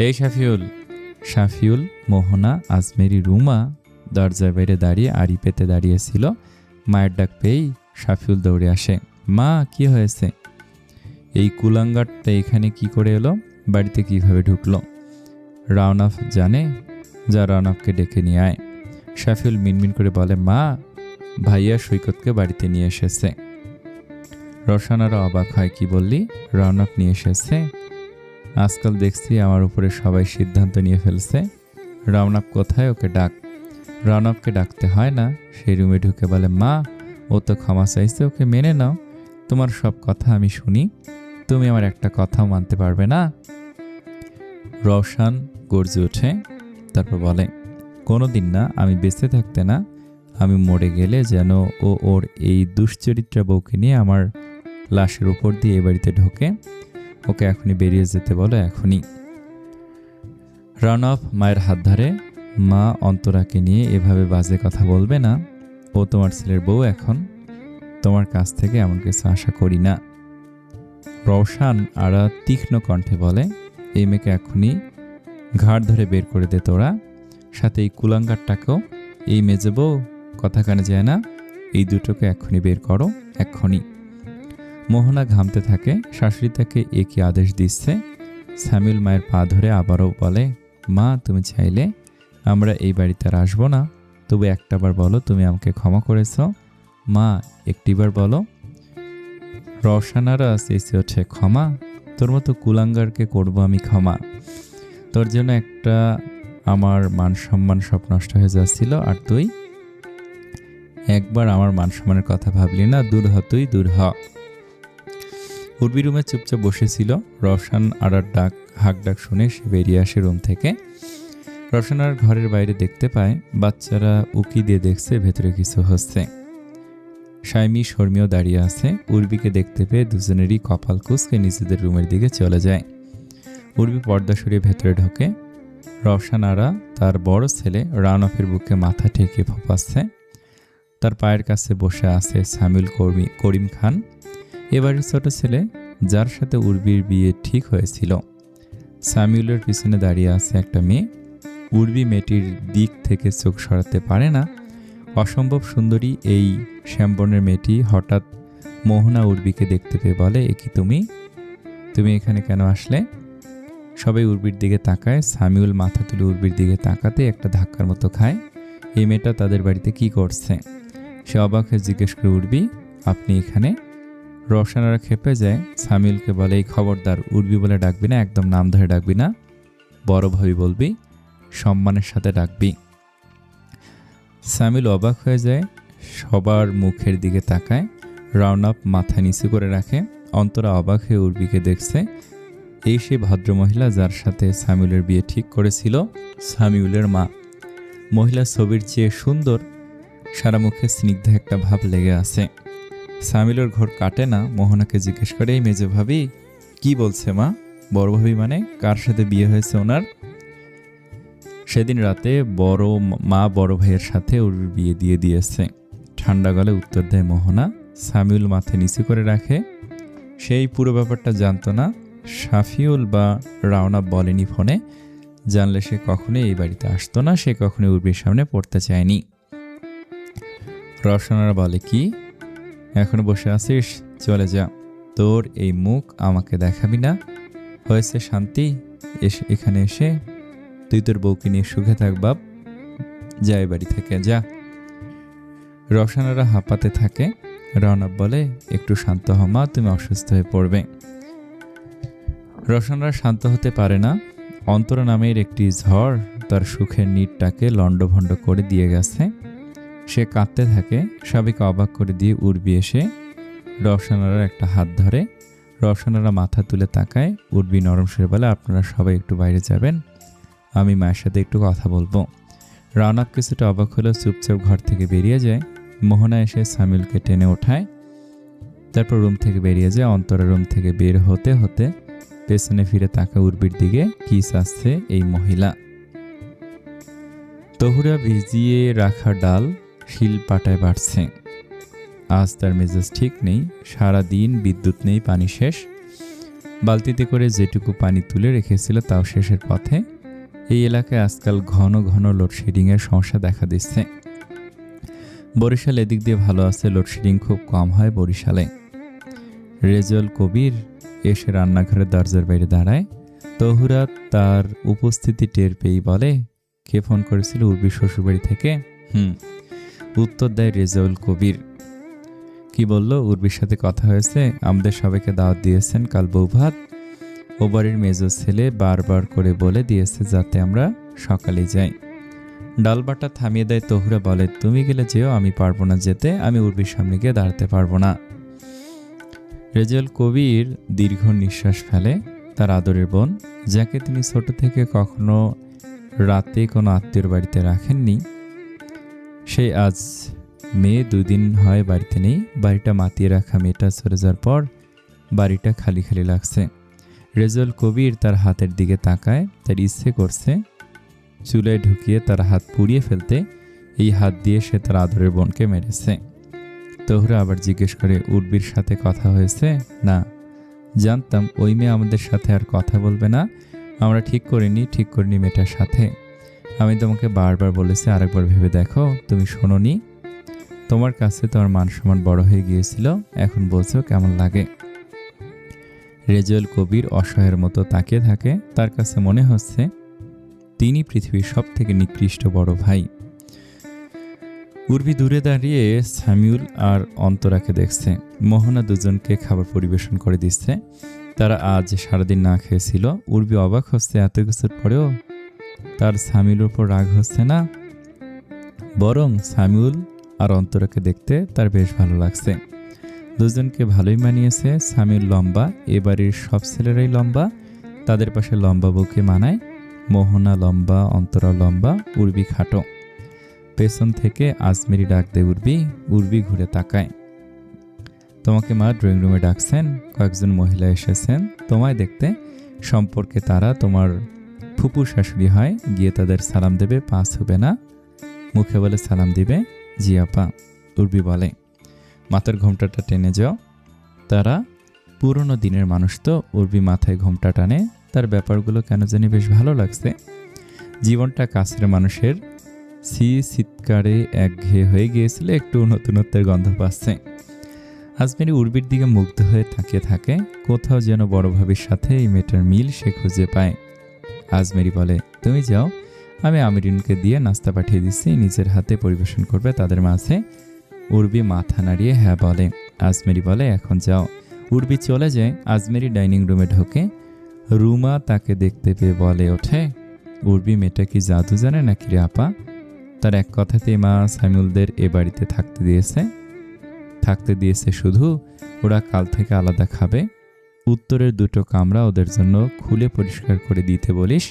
এই সাফিউল। সাফিউল, মোহনা, আজমেরি, রুমা দরজার বাইরে দাঁড়িয়ে আড়ি পেতে দাঁড়িয়েছিল। মায়ের ডাক পেয়েই সাফিউল দৌড়ে আসে। মা, কি হয়েছে? এই কুলাঙ্গারটা এখানে কি করে এলো? বাড়িতে কিভাবে ঢুকলো? রাওনাফ জানে, যা রাওনাফকে ডেকে নিয়ে আয়। সাফিউল মিনমিন করে বলে, মা, ভাইয়া সৈকতকে বাড়িতে নিয়ে এসেছে। রওশনারা অবাক হয়, কি বললি? রাওনাফ নিয়ে এসেছে? আজকাল দেখছি আমার উপরে সবাই সিদ্ধান্ত নিয়ে ফেলছে। রাওনাফ কোথায়? ওকে ডাক। রাওনাফকে ডাকতে হয় না। সেই রুমে ঢুকে বলে, মা, ও তো ক্ষমা চাইছে, ওকে মেনে নাও। তোমার সব কথা আমি শুনি, তুমি আমার একটা কথাও মানতে পারবে না? রওশন গর্জে ওঠে, তারপর বলে, কোনোদিন না। আমি বেঁচে থাকতে না, আমি মরে গেলে যেন ও ওর এই দুশ্চরিত্রা বউকে নিয়ে আমার লাশের উপর দিয়ে এ বাড়িতে ঢোকে। ওকে এখনই বেরিয়ে যেতে বলো, এখনই। রানফ মায়ের হাত ধরে, মা, অন্তরাকে নিয়ে এভাবে বাজে কথা বলবে না। ও তোমার ছেলের বউ, এখন তোমার কাছ থেকে এমন কিছু আশা করি না। রওশন আরা তীক্ষ্ণ কণ্ঠে বলে, এই মেয়েকে এখনই ঘাড় ধরে বের করে দে তোরা, সাথে এই কুলাঙ্গারটাকেও। এই মেজে বউ, কথা কানে যায় না, এই দুটোকে এক্ষুনি বের করো, এক্ষুনি। মোহনা ঘামতে থাকে। শাশুড়ি তাকে একই আদেশ দিচ্ছে। সামিউল মায়ের পা ধরে আবারও বলে, মা, তুমি চাইলে আমরা এই বাড়িতে আর আসবো না, তবু একটাবার বলো তুমি আমাকে ক্ষমা করেছ। মা, একটিবার বলো। রওশনারা চেঁচে ওঠে, ক্ষমা? তোর মতো কুলাঙ্গারকে করবো আমি ক্ষমা? তোর জন্য একটা আমার মান সম্মান সব নষ্ট হয়ে যাচ্ছিল, আর তুই একবার আমার মান সম্মানের কথা ভাবলি না। দূর হ, তুই দূর হ। উর্বি রুমে চুপচাপ বসেছিল। রওশন আরার হাঁক ডাক শুনে সে বেরিয়ে আসে রুম থেকে। রওশন আর ঘরের বাইরে দেখতে পায় বাচ্চারা উকি দিয়ে দেখছে ভেতরে কিছু হচ্ছে। সাইমি শর্মিও দাঁড়িয়ে আছে। উর্বিকে দেখতে পেয়ে দুজনেরই কপাল কুঁচকে নিজেদের রুমের দিকে চলে যায়। উর্বি পর্দা সরিয়ে ভেতরে ঢোকে। রওশন আরা তার বড় ছেলে রানফের বুকে মাথা ঠেকিয়ে ফোঁপাচ্ছে। তার পায়ের কাছে বসে আছে সামিউল করিম খান। এবারের ছোট ছেলে, যার সাথে উর্বির বিয়ে ঠিক হয়েছিল। সামিউলের পিছনে দাঁড়িয়ে আছে একটা মেয়ে। উর্বি মেয়েটির দিক থেকে চোখ সরাতে পারে না। অসম্ভব সুন্দরী এই শ্যামবর্ণের মেয়েটি হঠাৎ মোহনা উর্বিকে দেখতে পেয়ে বলে, এ কি তুমি এখানে কেন আসলে? সবাই উর্বির দিকে তাকায়। সামিউল মাথা তুলে উর্বির দিকে তাকাতে একটা ধাক্কার মতো খায়। এই মেয়েটা তাদের বাড়িতে কি করছে? সে অবাক হয়ে জিজ্ঞেস করে, উর্বি আপনি এখানে? রওশনারা খেপে যায়। সামিউলকে বলে, এই খবরদার, উর্বি বলে ডাকবি না, একদম নাম ধরে ডাকবি না, বড় ভাবি বলবি, সম্মানের সাথে ডাকবি। সামিউল অবাক হয়ে যায়, সবার মুখের দিকে তাকায়। রাউন্ড মাথা নিচু করে রাখে। অন্তরা অবাক হয়ে উর্বিকে দেখছে। এই সে ভদ্রমহিলা যার সাথে সামিউলের বিয়ে ঠিক করেছিল সামিউলের মা। মহিলা ছবির চেয়ে সুন্দর, সারা মুখে স্নিগ্ধ একটা ভাব লেগে আছে। সামিউলের ঘোর কাটে না। মোহনাকে জিজ্ঞেস করে, এই মেজো ভাবি কি বলছে মা? বড় ভাবি মানে কার সাথে বিয়ে হয়েছে ওনার? সেদিন রাতে মা বড় ভাইয়ের সাথে ওর বিয়ে দিয়ে দিয়েছে। ঠান্ডা গলে উত্তর দেয় মোহনা। সামিউল মাথা নিচু করে রাখে। সেই পুরো ব্যাপারটা জানতো না। শাফিউল বা রাওনা বলেনি ফোনে। জানলে সে কখনোই এই বাড়িতে আসতো না, সে কখনোই উর্বির সামনে পড়তে চায়নি। রওশনারা বলে, কি এখনো বসে আছিস? চলে যা, তোর এই মুখ আমাকে দেখাবি না। হয়েছে শান্তি, এখানে এসে তুই তোর বউকে নিয়ে সুখে থাক বাপ, যা এই বাড়ি থেকে যা। রওশনারা হাঁপাতে থাকে। রওনা বলে, একটু শান্ত হ মা, তুমি অসুস্থ হয়ে পড়বে। রওশনারা শান্ত হতে পারে না। অন্তরা নামের একটি ঝড় তার সুখের নীড়টাকে লণ্ডভণ্ড করে দিয়ে গেছে। সে কাঁদতে থাকে। সবাইকে অবাক করে দিয়ে উর্বি এসে রওশনারার একটা হাত ধরে। রওশনারা মাথা তুলে তাকায়। উর্বি নরম সুরে বলে, আপনারা সবাই একটু বাইরে যাবেন, আমি মায়ের সাথে একটু কথা বলবো। রাওনাপ কিছুটা অবাক হলেও চুপচাপ ঘর থেকে বেরিয়ে যায়। মোহনা এসে সামিউলকে টেনে ওঠায়, তারপর রুম থেকে বেরিয়ে যায়। অন্তরা রুম থেকে বের হতে হতে পেছনে ফিরে তাকায় উর্বির দিকে। কি চাচ্ছে এই মহিলা? তহুরা ভিজিয়ে রাখা ডাল শিল পাটায় বাড়ছে। আজ তার মেজাজ ঠিক নেই। সারাদিন বিদ্যুৎ নেই, পানি শেষ। বালতিতে করে যেটুকু পানি তুলে রেখেছিল তাও শেষের পথে। এই এলাকায় আজকাল ঘন ঘন লোডশেডিংয়ের সমস্যা দেখা দিচ্ছে। বরিশাল এদিক দিয়ে ভালো আছে, লোডশেডিং খুব কম হয় বরিশালে। রেজাউল কবির এসে রান্নাঘরের দরজার বাইরে দাঁড়ায়। তহুরা তার উপস্থিতি টের পেয়েই বলে, কে ফোন করেছিল? উর্বির শ্বশুরবাড়ি থেকে। উত্তর দেয় রেজাউল কবির। কি বলল? উর্বির সাথে কথা হয়েছে, আমাদের সবাইকে দাওয়াত দিয়েছেন কাল বৌভাত। ও বাড়ির মেজো ছেলে বারবার করে বলে দিয়েছে যাতে আমরা সকালে যাই। ডালবাটা থামিয়ে দেয় তহুরা। বলে, তুমি গেলে যেও, আমি পারবো না যেতে, আমি উর্বির সামনে গিয়ে দাঁড়াতে পারবো না। রেজাউল কবির দীর্ঘ নিঃশ্বাস ফেলে। তার আদরের বোন, যাকে তিনি ছোট থেকে কখনো রাতে কোনো আত্মীয়র বাড়িতে রাখেননি, সে আজ মেয়ে 2 দিন হয় বাড়িতে নেই। বাড়িটা মাতিয়ে রাখা মেয়েটা চলে যাওয়ার পর বাড়িটা খালি খালি লাগছে। রেজাউল কবির তার হাতের দিকে তাকায়। তার ইচ্ছে করছে চুলায় ঢুকিয়ে তার হাত পুড়িয়ে ফেলতে। এই হাত দিয়ে সে তার আদরের বোনকে মেরেছে। তহুরা আবার জিজ্ঞেস করে, উর্বির সাথে কথা হয়েছে? না, জানতাম ওই মেয়ে আমাদের সাথে আর কথা বলবে না। আমরা ঠিক করিনি মেয়েটার সাথে। আমি তোমাকে বারবার বলেছি, আরেকবার ভেবে দেখো। তুমি শোনোনি? তোমার কাছে তোমার মান সম্মান বড় হয়ে গিয়েছিল, এখন বলছো কেমন লাগে। রেজাউল কবির অসহায়ের মতো তাকিয়ে থাকে। তার কাছে মনে হচ্ছে তিনি পৃথিবীর সব থেকে নিকৃষ্ট বড় ভাই। উর্বি দূরে দাঁড়িয়ে সামিউল আর অন্তরাকে দেখছে। মোহনা দুজনকে খাবার পরিবেশন করে দিচ্ছে। তারা আজ সারাদিন না খেয়েছিল। উর্বি অবাক হচ্ছে, এত কিছুর পরেও তার সামিউলের উপর রাগ হচ্ছে না, বরং সামিউল আর অন্তরাকে দেখতে তার বেশ ভালো লাগছে। দুজনকে ভালোই মানিয়েছে। সামিউল লম্বা, এবাড়ির সব ছেলেরাই লম্বা, তাদের পাশে লম্বা বউকে মানায়। মোহনা লম্বা, অন্তরা লম্বা, উর্বি খাটো। পেছন থেকে আজমেরি ডাক দেয় উর্বি। উর্বি ঘুরে তাকায়। তোমাকে মা ড্রয়িং রুমে ডাকছেন, কয়েকজন মহিলা এসেছেন তোমায় দেখতে। সম্পর্কে তারা তোমার ফুপু শাশুড়ি হয়, গিয়ে তাদের সালাম দেবে, পা ছুবে না, মুখে বলে সালাম দিবে। জি আপা। উর্বি বলে, মাথার ঘোমটাটা টেনে যাও। তারা পুরনো দিনের মানুষ তো। উর্বি মাথায় ঘোমটা টানে। তার ব্যাপারগুলো কেন জানি বেশ ভালো লাগছে। জীবনটা কাছের মানুষের চিৎকারে একঘেয়ে হয়ে গিয়েছিল, একটু নতুনত্বের গন্ধ পাচ্ছে। আজমেরি উর্বির দিকে মুগ্ধ হয়ে তাকিয়ে থাকে। কোথাও যেন বড় ভাবির সাথে এই মেয়েটার মিল সে খুঁজে পায়। আজমেরি বলে, তুমি যাও, আমি আমিরিনকে দিয়ে নাস্তা পাঠিয়ে দিচ্ছি, নিজের হাতে পরিবেশন করবে তাদের মাঝে। উর্বি মাথা নাড়িয়ে হ্যাঁ বলে। আজমেরি বলে, এখন যাও। উর্বি চলে যায়। আজমেরি ডাইনিং রুমে ঢোকে। রুমা তাকে দেখতে পেয়ে বলে ওঠে, উর্বি মেয়েটা কি জাদু জানে নাকি রে আপা? তার এক কথাতেই মা সাইমুলদের এ বাড়িতে থাকতে দিয়েছে শুধু ওরা কাল থেকে আলাদা খাবে। উত্তরের 2টো কামরা ওদের জন্য খুলে পরিষ্কার করে দিতে বলিস,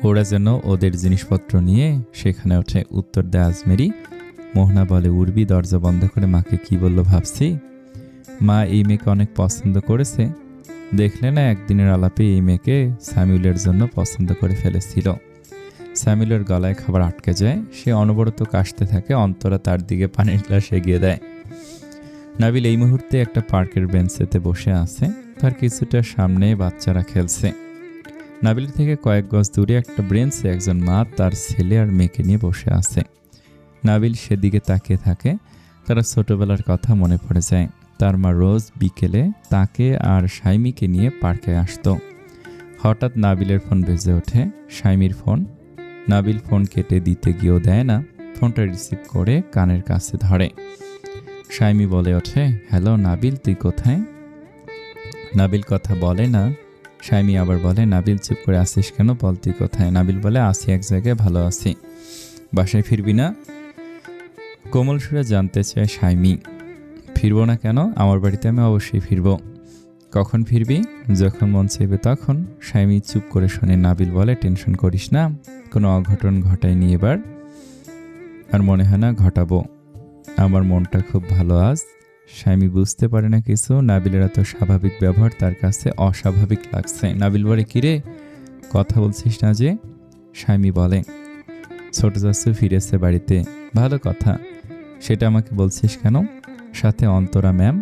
ওরা যেন ওদের জিনিসপত্র নিয়ে সেখানে ওঠে। উত্তর দেয় আজমেরি। মোহনা বলে, উর্বি দরজা বন্ধ করে মাকে কি বলল ভাবছি। মা এই মেয়েকে অনেক পছন্দ করেছে। দেখলে না, একদিনের আলাপে এই মেয়েকে স্যামুয়েলের জন্য পছন্দ করে ফেলেছিল। স্যামুয়েলের গলায় খাবার আটকে যায়। সে অনবরত কাশতে থাকে। অন্তরা তার দিকে পানির গ্লাস এগিয়ে দেয়। নাবিল এই মুহূর্তে একটা পার্কের বেঞ্চেতে বসে আছে। তার কিছুটা সামনে বাচ্চারা খেলছে। নাবিল থেকে কয়েক গজ দূরে একটা বেঞ্চে একজন মা তার ছেলে আর মেয়েকে নিয়ে বসে আছে। নাবিল সেদিকে তাকিয়ে থাকে। তারা ছোটবেলার কথা মনে পড়ে যায়। তার মা রোজ বিকেলে তাকে আর সাইমিকে নিয়ে পার্কে আসতো। হঠাৎ নাবিলের ফোন বেজে ওঠে। সাইমির ফোন। নাবিল ফোন কেটে দিতে গিয়েও দেয় না। ফোনটা রিসিভ করে কানের কাছে ধরে। সাইমি বলে ওঠে, হ্যালো নাবিল, তুই কোথায়? নাবিল কথা বলে না। সাইমি আবার বলে, নাবিল চুপ করে আসিস কেন, বল তুই কোথায়? নাবিল বলে, আসি এক জায়গায়, ভালো আছি। বাসায় ফিরবি না? কোমল সুরে জানতে চায় সাইমি। ফিরবো না কেন? আমার বাড়িতে আমি অবশ্যই ফিরবো। কখন ফিরবি? যখন মন চাইবে তখন। সাইমি চুপ করে শোনে। নাবিল বলে, টেনশন করিস না, কোনো অঘটন ঘটায়নি এবার, আর মনে হয় না ঘটাবো। আমার মনটা খুব ভালো আজ। সাইমি বুঝতে পারে না কিছু। নাবিলের এত স্বাভাবিক ব্যবহার তার কাছে অস্বাভাবিক লাগছে। নাবিল বলে, কিরে কথা বলছিস না যে? সাইমি বলে, ছোট চাচু ফিরেছে বাড়িতে। ভালো কথা, সেটা আমাকে বলছিস কেন? সাথে অন্তরা ম্যাম,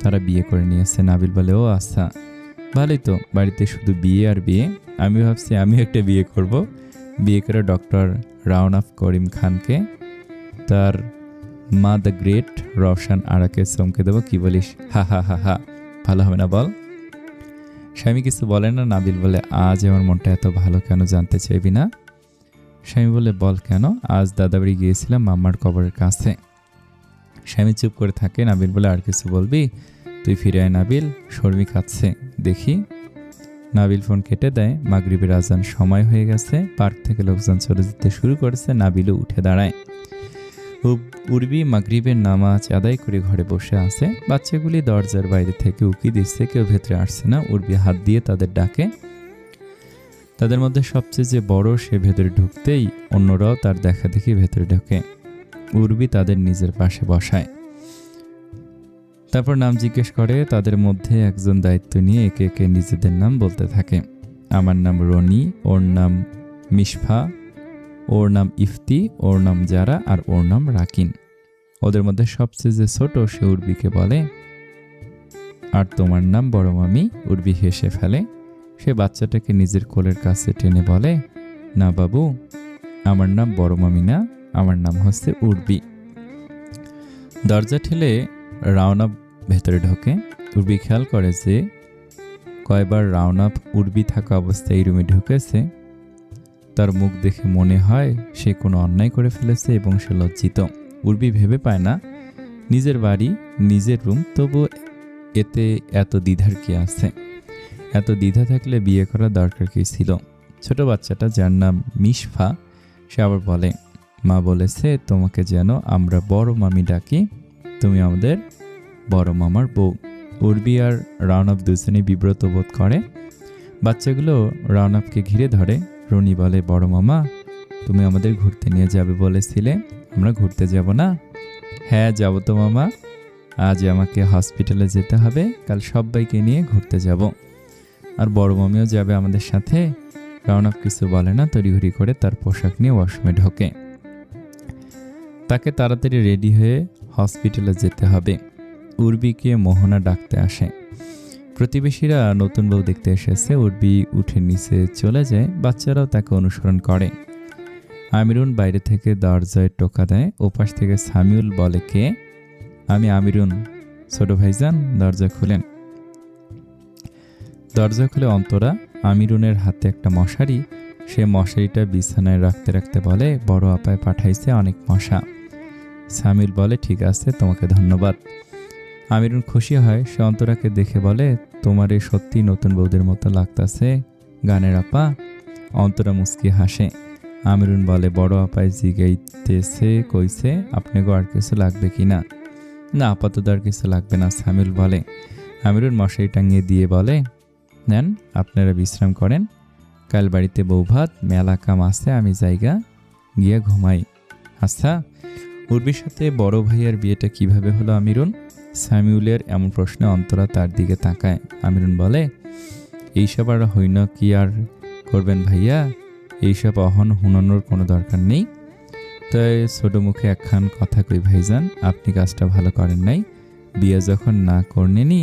তারা বিয়ে করে নিয়েছে। নাবিল বলে, ও আচ্ছা, ভালোই তো, বাড়িতে শুধু বিয়ে আর বিয়ে। আমি ভাবছি আমিও একটা বিয়ে করব। বিয়ে করে ডক্টর রাওনাফ করিম খানকে, তার মা দ্য গ্রেট রওশন আরাকে চমকে দেবো। কি বলিস? হা হা হা হা, ভালো হবে না বল? স্বামী কিছু বলে না। নাবিল বলে, আজ আমার মনটা এত ভালো কেন, জানতে চাইবি না? স্বামী বলে, বল কেন? আজ দাদাবাড়ি গিয়েছিলাম মাম্মার কবরের কাছে। স্বামী চুপ করে থাকে। নাবিল বলে, আর কিছু বলবি? তুই ফিরে আয় নাবিল, শর্মি কাঁদছে দেখি। নাবিল ফোন কেটে দেয়। মাগরিবের আজান সময় হয়ে গেছে। পার্ক থেকে লোকজন চলে যেতে শুরু করেছে। নাবিলও উঠে দাঁড়ায়। উর্বি মাগরিবের নামাজ আদায় করে ঘরে বসে আছে। বাচ্চাগুলি দরজার বাইরে থেকে উকি দিচ্ছে, কেউ ভেতরে আসছে না। উর্বি হাত দিয়ে তাদের ডাকে। তাদের মধ্যে সবচেয়ে যে বড়, সে ভেতরে ঢুকতেই অন্যরাও তার দেখা দেখি ভেতরে ঢোকে। উর্বি তাদের নিজের পাশে বসায়। তারপর নাম জিজ্ঞেস করে। তাদের মধ্যে একজন দায়িত্ব নিয়ে একে একে নিজেদের নাম বলতে থাকে। আমার নাম রনি, ওর নাম মিশফা, ওর নাম ইফতি, ওর নাম জারা, আর ওর নাম রাকিন। ওদের মধ্যে সবচেয়ে যে ছোট, সে উর্বিকে বলে, আর তোমার নাম বড় মামি? উর্বি হেসে ফেলে। সে বাচ্চাটাকে নিজের কোলের কাছে টেনে বলে, না বাবু, আমার নাম বড় মামি না, আমার নাম হচ্ছে উর্বি। দরজা ঠেলে রাওনাপ ভেতরে ঢোকে। উর্বি খেয়াল করে যে কয়বার রাওনাপ উর্বি থাকা অবস্থায় এই রুমে ঢুকেছে। তার মুখ দেখে মনে হয় সে কোনো অন্যায় করে ফেলেছে এবং সে লজ্জিত। উর্বি ভেবে পায় না, নিজের বাড়ি, নিজের রুম, তবু এতে এত দ্বিধার কি আছে? এত দ্বিধা থাকলে বিয়ে করার দরকার কি ছিল? ছোট বাচ্চাটা, যার নাম মিশফা, সে আবার বলে, মা বলেছে তোমাকে যেন আমরা বড় মামি ডাকি, তুমি আমাদের বড় মামার বউ। উর্বি আর রাওনাপ দুজনেই বিব্রত বোধ করে। বাচ্চাগুলো রাওনাপকে ঘিরে ধরে। রনি বলে, বড় মামা, তুমি আমাদের ঘুরতে নিয়ে যাবে বলেছিলে, আমরা ঘুরতে যাব না? হ্যাঁ যাব তো মামা, আজ আমাকে হসপিটালে যেতে হবে, কাল সবাইকে নিয়ে ঘুরতে যাব। আর বড় মামিও যাবে আমাদের সাথে। রাওনাপ কিছু বলে না, তড়িঘড়ি করে তার পোশাক নিয়ে ওয়াশরুমে ঢোকে। তাকে তাড়াতাড়ি রেডি হয়ে হসপিটালে যেতে হবে। উর্বিকে মোহনা ডাকতে আসে। প্রতিবেশীরা নতুন বউ দেখতে এসেছে। উর্বি উঠে নিচে চলে যায়, বাচ্চারাও তাকে অনুসরণ করে। আমিরুন বাইরে থেকে দরজায় টোকা দেয়। ওপাশ থেকে সামিউল বলে, কে? আমি আমিরুন। ছোট ভাইজান, দরজা খুলেন। দরজা খুলে অন্তরা আমিরুনের হাতে একটা মশারি। সে মশারিটা বিছানায় রাখতে রাখতে বলে, বড় আপায় পাঠাইছে অনেক মশা। সামিউল বলে, ঠিক আছে, তোমাকে ধন্যবাদ। আমিরুন খুশি হয়। সে অন্তরাকে দেখে বলে, তোমার এ সত্যি নতুন বউদের মতো লাগতাছে গানের আপা। অন্তরা মুচকি হাসে। আমিরুন বলে, বড় আপায় জিগাইতেছে কইছে আপনাকে আর কিছু লাগবে কিনা? না, আপাতত আর কিছু লাগবে না, সামিউল বলে। আমিরুন মশারি টাঙিয়ে দিয়ে বলে, নেন, আপনারা বিশ্রাম করেন। কাল বাড়িতে বউ ভাত, মেলা কাম আছে, আমি জায়গা গিয়া ঘুমাই। আচ্ছা, উর্বির সাথে বড় ভাইয়ার বিয়েটা কিভাবে হলো আমিরুন? সামিউলের এমন প্রশ্নে অন্তরা তার দিকে তাকায়। আমিরুন বলে, এইসব আর হইন কি আর করবেন ভাইয়া, এইসব অহন হুনানোর কোনো দরকার নেই। তাই ছোট মুখে একখান কথা কই ভাইজান, আপনি কাজটা ভালো করেন নাই। বিয়ে যখন না করনেনি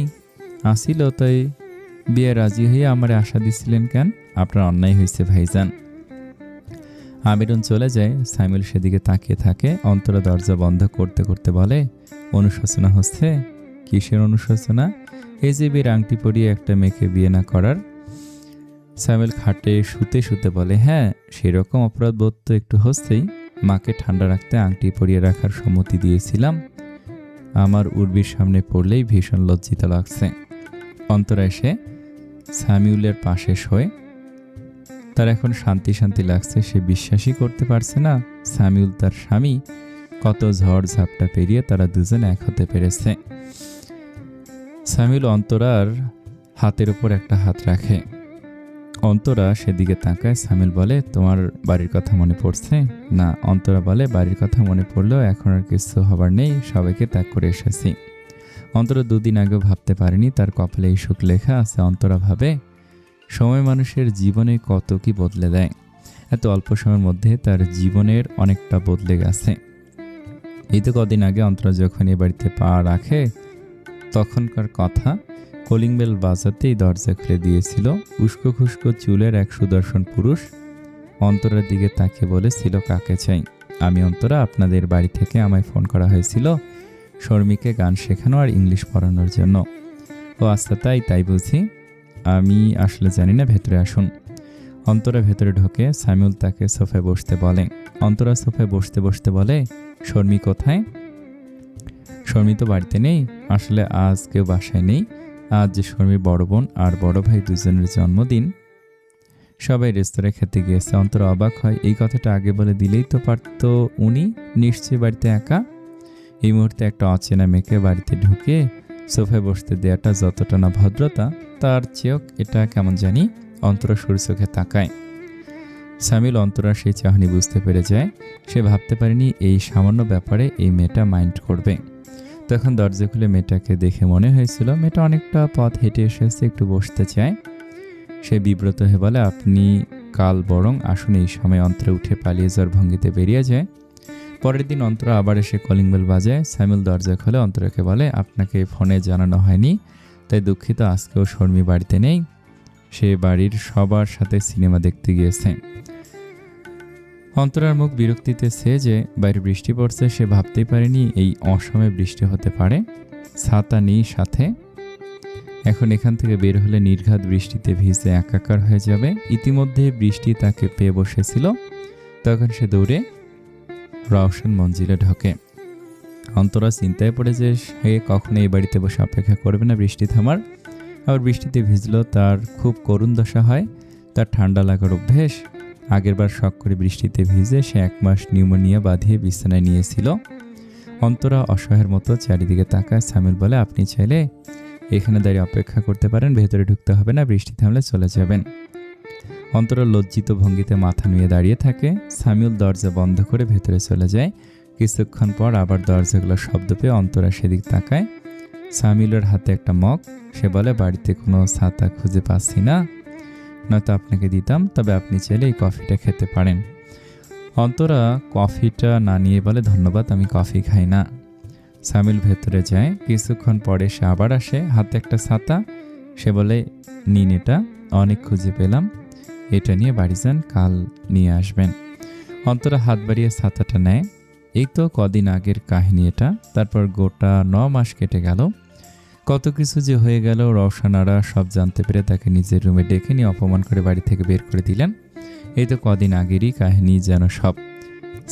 আসিল, তাই বিয়ে রাজি হয়ে আমারে আশা দিছিলেন কেন? আপনার অন্যায় হয়েছে ভাইজান। আমিরুন চলে যায়। সামিউল সেদিকে তাকিয়ে থাকে। অন্তরা দরজা বন্ধ করতে করতে বলে, অনুশোচনা হচ্ছে? কিসের অনুশোচনা? এই যে বিয়ের আংটি পরিয়ে একটা মেয়েকে বিয়ে না করার। সামিউল খাটে শুতে শুতে বলে, হ্যাঁ, সেরকম অপরাধ বোধ তো একটু হচ্ছেই। মাকে ঠান্ডা রাখতে আংটি পরিয়ে রাখার সম্মতি দিয়েছিলাম। আমার উর্বির সামনে পড়লেই ভীষণ লজ্জিত লাগছে। অন্তরা এসে সামিউলের পাশে শোয়। তার এখন শান্তি শান্তি লাগছে। সে বিশ্বাসই করতে পারছে না সামিউল তার স্বামী। কত ঝড় ঝাপটা পেরিয়ে তারা দুজন এক হতে পেরেছে। সামিউল অন্তরার হাতের উপর একটা হাত রাখে। অন্তরা সেদিকে তাকায়। সামিউল বলে, তোমার বাড়ির কথা মনে পড়ছে? না। অন্তরা বলে, বাড়ির কথা মনে পড়লেও এখন আর কিছু হবার নেই, সবাইকে ত্যাগ করে এসেছি। অন্তরা দুদিন আগেও ভাবতে পারেনি তার কপালে এই সুখ লেখা আছে। অন্তরা ভাবে, সময় মানুষের জীবনে কত কি বদলে দেয়। এত অল্প সময়ের মধ্যে তার জীবনের অনেকটা বদলে গেছে। এই তো কদিন আগে অন্তরা যখন এ বাড়িতে পা রাখে তখনকার কথা। কলিং বেল বাজাতেই দরজা খুলে দিয়েছিল উস্কো খুস্কো চুলের এক সুদর্শন পুরুষ। অন্তরার দিকে তাকিয়ে বলেছিল, কাকে চাই? আমি অন্তরা, আপনাদের বাড়ি থেকে আমায় ফোন করা হয়েছিল শর্মিকে গান শেখানো আর ইংলিশ পড়ানোর জন্য। ও আচ্ছা, তাই বুঝি। আমি আসলে জানি না, ভেতরে আসুন। অন্তরা ভেতরে ঢোকে। সামিউল তাকে সোফায় বসতে বলে। অন্তরা সোফায় বসতে বসতে বলে, শর্মি কোথায়? শর্মি তো বাড়িতে নেই। আসলে আজ কেউ বাসায় নেই। আজ যে শর্মির বড় বোন আর বড় ভাই দুজনের জন্মদিন, সবাই রেস্তোরাঁয় খেতে গিয়েছে। অন্তরা অবাক হয়, এই কথাটা আগে বলে দিলেই তো পারত। উনি নিশ্চয়ই বাড়িতে একা। এই মুহূর্তে একটা অচেনা মেয়েকে বাড়িতে ঢুকে সোফায় বসতে দেওয়াটা যতটা না ভদ্রতা, তার চেয়েও এটা কেমন জানি। অন্তরা সরু চোখে তাকায়। সামিউল অন্তরার সেই চাহনি বুঝতে পেরে যায়। সে ভাবতে পারেনি এই সামান্য ব্যাপারে এই মেয়েটা মাইন্ড করবে। তখন দরজা খুলে মেয়েটাকে দেখে মনে হয়েছিল মেয়েটা অনেকটা পথ হেঁটে এসেছে, একটু বসতে চায়। সে বিব্রত হয়ে বলে, আপনি কাল বরং আসুন। এই সময় অন্তরা উঠে পালিয়ে যাওয়ার ভঙ্গিতে বেরিয়ে যায়। পরের দিন অন্তরা আবার এসে কলিং বেল বাজায়। সামিউল দরজা খোলে। অন্তরাকে বলে, আপনাকে ফোনে জানানো হয়নি, তাই দুঃখিত, আজকেও শর্মি বাড়িতে নেই। সে বাড়ির সবার সাথে সিনেমা দেখতে গিয়েছে। অন্তরার মুখ বিরক্তিতে যে বাইরে বৃষ্টি পড়ছে। সে ভাবতেই পারেনি এই অসময়ে বৃষ্টি হতে পারে। ছাতা নেই সাথে। এখন এখান থেকে বের হলে নির্ঘাত বৃষ্টিতে ভিজে একাকার হয়ে যাবে। ইতিমধ্যে বৃষ্টি তাকে পেয়ে বসেছিল। তখন সে দৌড়ে রওশন মঞ্জিলে ঢোকে। অন্তরা চিন্তায় পড়ে যে সে কখনো এই বাড়িতে বসে অপেক্ষা করবে না বৃষ্টি থামার। আবার বৃষ্টিতে ভিজলো তার খুব করুণ দশা হয়। তার ঠান্ডা লাগার অভ্যেস। আগেরবার শখ করে বৃষ্টিতে ভিজে সে 1 মাস নিউমোনিয়া বাঁধিয়ে বিছানায় নিয়েছিল। অন্তরা অসহায়ের মতো চারিদিকে তাকায়। সামিউল বলে, আপনি চাইলে এখানে দাঁড়িয়ে অপেক্ষা করতে পারেন, ভেতরে ঢুকতে হবে না, বৃষ্টি থামলে চলে যাবেন। অন্তরা লজ্জিত ভঙ্গিতে মাথা নুয়ে দাঁড়িয়ে থাকে। সামিউল দরজা বন্ধ করে ভেতরে চলে যায়। কিছুক্ষণ পর আবার দরজাগুলোর শব্দ পেয়ে অন্তরা সেদিক তাকায়। সামিউলের হাতে একটা মগ। সে বলে, বাড়িতে কোনো ছাতা খুঁজে পাচ্ছি না, নয়তো আপনাকে দিতাম, তবে আপনি চাইলে এই কফিটা খেতে পারেন। অন্তরা কফিটা না নিয়ে বলে, ধন্যবাদ, আমি কফি খাই না। সামিল ভেতরে যায়, কিছুক্ষণ পরে সে আবার আসে, হাতে একটা ছাতা। সে বলে, নিন এটা, অনেক খুঁজে পেলাম, এটা নিয়ে বাড়ি যান, কাল নিয়ে আসবেন। অন্তরা হাত বাড়িয়ে ছাতাটা নেয়। এই তো কদিন আগের কাহিনী এটা। তারপর গোটা 9 মাস কেটে গেল। কত কিছু যে হয়ে গেল। রওশনারা সব জানতে পেরে তাকে নিজের রুমে ডেকে নিয়ে অপমান করে বাড়ি থেকে বের করে দিলেন। এই তো কদিন আগেরই কাহিনী যেন সব।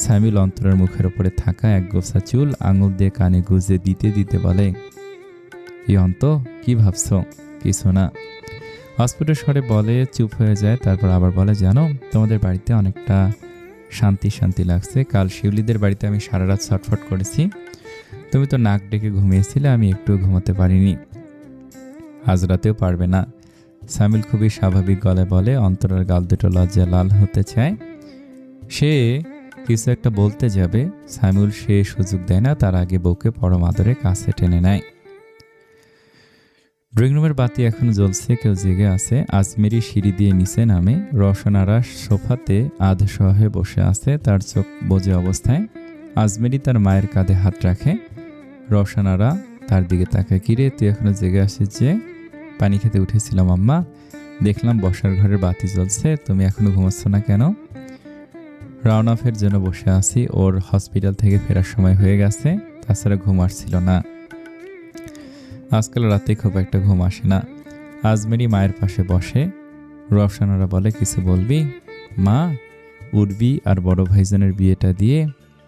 সামিল অন্তরার মুখের ওপরে থাকা এক গোছা চুল আঙুল দিয়ে কানে গুজে দিতে দিতে বলে, এই অন্ত, কি ভাবছ? কিছু না। অস্ফুট স্বরে বলে, চুপ হয়ে যায়। তারপর আবার বলে, জানো, তোমাদের বাড়িতে অনেকটা শান্তি শান্তি লাগছে। কাল শিউলিদের বাড়িতে আমি সারা রাত ছটফট করেছি। তুমি তো নাক ডেকে ঘুমিয়েছিলে, আমি একটু ঘুমাতে পারিনি। আজ রাতেও পারবে না। সামিল খুবই স্বাভাবিক গলায় বলে। অন্তরার গাল দুটো লজ্জা লাল হতে চায়। সে কিছু একটা বলতে যাবে, সামিউল সে সুযোগ দেয় না। তার আগে বউকে পরম আদরে কাছে টেনে নেয়। ড্রয়িং রুমের বাতি এখনো জ্বলছে, কেউ জেগে আছে। আজমেরি সিঁড়ি দিয়ে নিচে নামে। রওশনারা সোফাতে আধশোয়া হয়ে বসে আছে, তার চোখ বোঝে অবস্থায়। আজমেরি তার মায়ের কাঁধে হাত রাখে। রওশনারা তার দিকে তাকায়, কিরে তুই এখনো জেগে আসিস যে? পানি খেতে উঠেছিলাম আম্মা, দেখলাম বসার ঘরের বাতি জ্বলছে, তুমি এখনো ঘুমাচ্ছ না কেন? রাওনাফের জন্য বসে আছি, ওর হসপিটাল থেকে ফেরার সময় হয়ে গেছে, তাছাড়া ঘুম আসছিল না। আজকাল রাতে খুব একটা ঘুম আসে না। আজমেরি মায়ের পাশে বসে। রওশনারা বলে, কিছু বলবি? মা, উর্বি আর বড় ভাইজানের বিয়েটা দিয়ে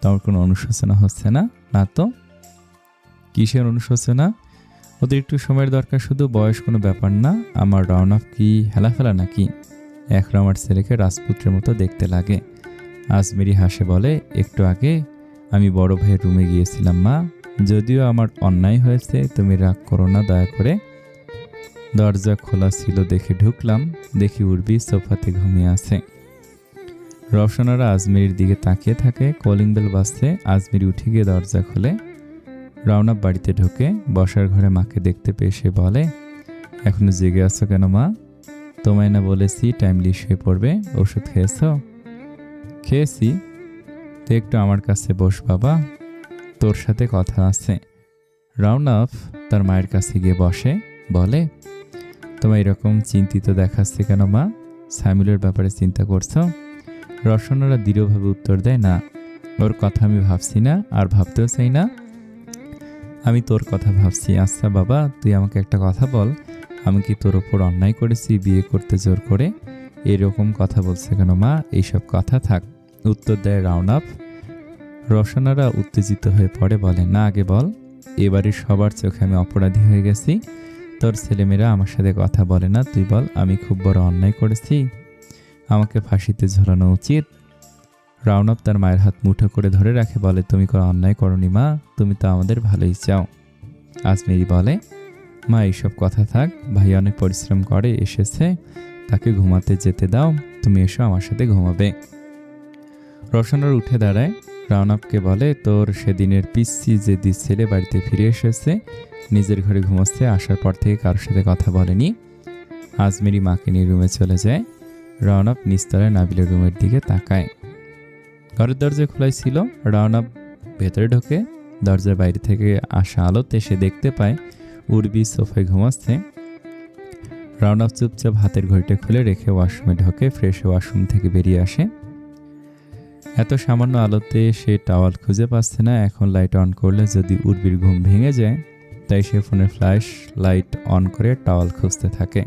তোমার কোনো অনুশোচনা হচ্ছে না? না তো। কিসের অনুশোচনা? ওদের একটু সময়ের দরকার, শুধু বয়স কোনো ব্যাপার না। আমার রাওনাফ কি হেলাফেলা নাকি? এখন আমার ছেলেকে রাজপুত্রের মতো দেখতে লাগে। আজমেরি হাসে বলে, একটু আগে আমি বড় ভাইয়ের রুমে গিয়েছিলাম মা, যদিও আমার অন্যায় হয়েছে, তুমি রাগ করো না দয়া করে। দরজা খোলা ছিল দেখে ঢুকলাম, দেখি উর্বি সোফাতে ঘুমিয়ে আছে। রওশনারা আজমেরির দিকে তাকিয়ে থাকে। কলিং বেল বাজছে। আজমেরি উঠে গিয়ে দরজা খোলে। রাওনাফ বাড়িতে ঢোকে। বসার ঘরে মাকে দেখতে পেয়ে সে বলে, এখনো জেগে আছো কেন মা? তোমায় না বলেছি টাইমলি শুয়ে পড়বে? ওষুধ খেয়েছ? খেয়েছি। তো একটু আমার কাছে বস বাবা, তোর সাথে কথা আছে। রাওনাফ তার মায়ের কাছে গিয়ে বসে। বলে, তোমায় এরকম চিন্তিত দেখাচ্ছে কেন মা? সামিলের ব্যাপারে চিন্তা করছো? রওশনারা দৃঢ়ভাবে উত্তর দেয়, না, ওর কথা আমি ভাবছি না, আর ভাবতেও চাই না। আমি তোর কথা ভাবছি। আচ্ছা বাবা, তুই আমাকে একটা কথা বল, আমি কি তোর ওপর অন্যায় করেছি বিয়ে করতে জোর করে? এরকম কথা বলছে কেন মা? এইসব কথা থাক, উত্তর দেয় রাওনাফ। রওশনারা উত্তেজিত হয়ে পড়ে। বলে, না, আগে বল। এবারে সবার চোখে আমি অপরাধী হয়ে গেছি। তোর ছেলেমেয়েরা আমার সাথে কথা বলে না, তুই বল আমি খুব বড় অন্যায় করেছি, আমাকে ফাঁসিতে ঝোলানো উচিত? রাওনাফ তার মায়ের হাত মুঠো করে ধরে রাখে। বলে, তুমি কোনো অন্যায় করনি মা, তুমি তো আমাদের ভালোই চাও। আজমেরি বলে, মা এইসব কথা থাক, ভাই অনেক পরিশ্রম করে এসেছে, তাকে ঘুমাতে যেতে দাও, তুমি এসো আমার সাথে ঘুমাবে। রওশনারা উঠে দাঁড়ায়। রাওনাফকে বলে, তোর সেদিনের পিচ্ছি যে ছেলে বাড়িতে ফিরে এসেছে, নিজের ঘরে ঘুমাচ্ছে, আসার পর থেকে কারোর সাথে কথা বলেনি। আজমেরি মাকে নিয়ে রুমে চলে যায়। রাওনাফ নিচতলায় নাবিলের রুমের দিকে তাকায়। ঘরের দরজা খোলাই ছিল। রাওনাফ ভেতরে ঢোকে। দরজার বাইরে থেকে আসা আলোতে সে দেখতে পায় উর্বি সোফায় ঘুমাচ্ছে। রাওনাফ চুপচাপ হাতের ঘড়িটা খুলে রেখে ওয়াশরুমে ঢোকে। ফ্রেশ ওয়াশরুম থেকে বেরিয়ে আসে। এত সামান্য আলোতে সে টাওয়াল খুঁজে পাচ্ছে না। এখন লাইট অন করলে যদি উর্বির ঘুম ভেঙে যায়, তাই সে ফোনের ফ্ল্যাশ লাইট অন করে টাওয়াল খুঁজতে থাকে।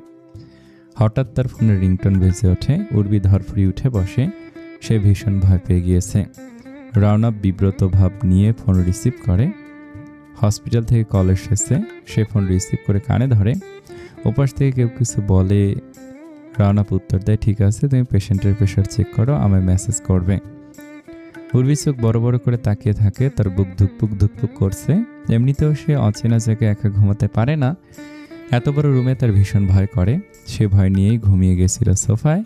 হঠাৎ তার ফোনের রিংটোন বেজে ওঠে। উর্বি ধরফড়ি উঠে বসে। সে ভীষণ ভয় পেয়ে গিয়েছে। রাওনাফ বিব্রত ভাব নিয়ে ফোন রিসিভ করে। হসপিটাল থেকে কল এসেছে। সে ফোন রিসিভ করে কানে ধরে। ওপাশ থেকে কেউ কিছু বলে। রাওনাফ উত্তর দেয়, ঠিক আছে, তুমি পেশেন্টের প্রেশার চেক করো, আমায় মেসেজ করবে। উর্বি চোখ বড় বড় করে তাকিয়ে থাকে। তার বুক ধুকপুক ধুকপুক করছে। এমনিতেও সে অচেনা জায়গায় একা ঘুমাতে পারে না। এত বড় রুমে তার ভীষণ ভয় করে। সে ভয় নিয়েই ঘুমিয়ে গেছিল সোফায়।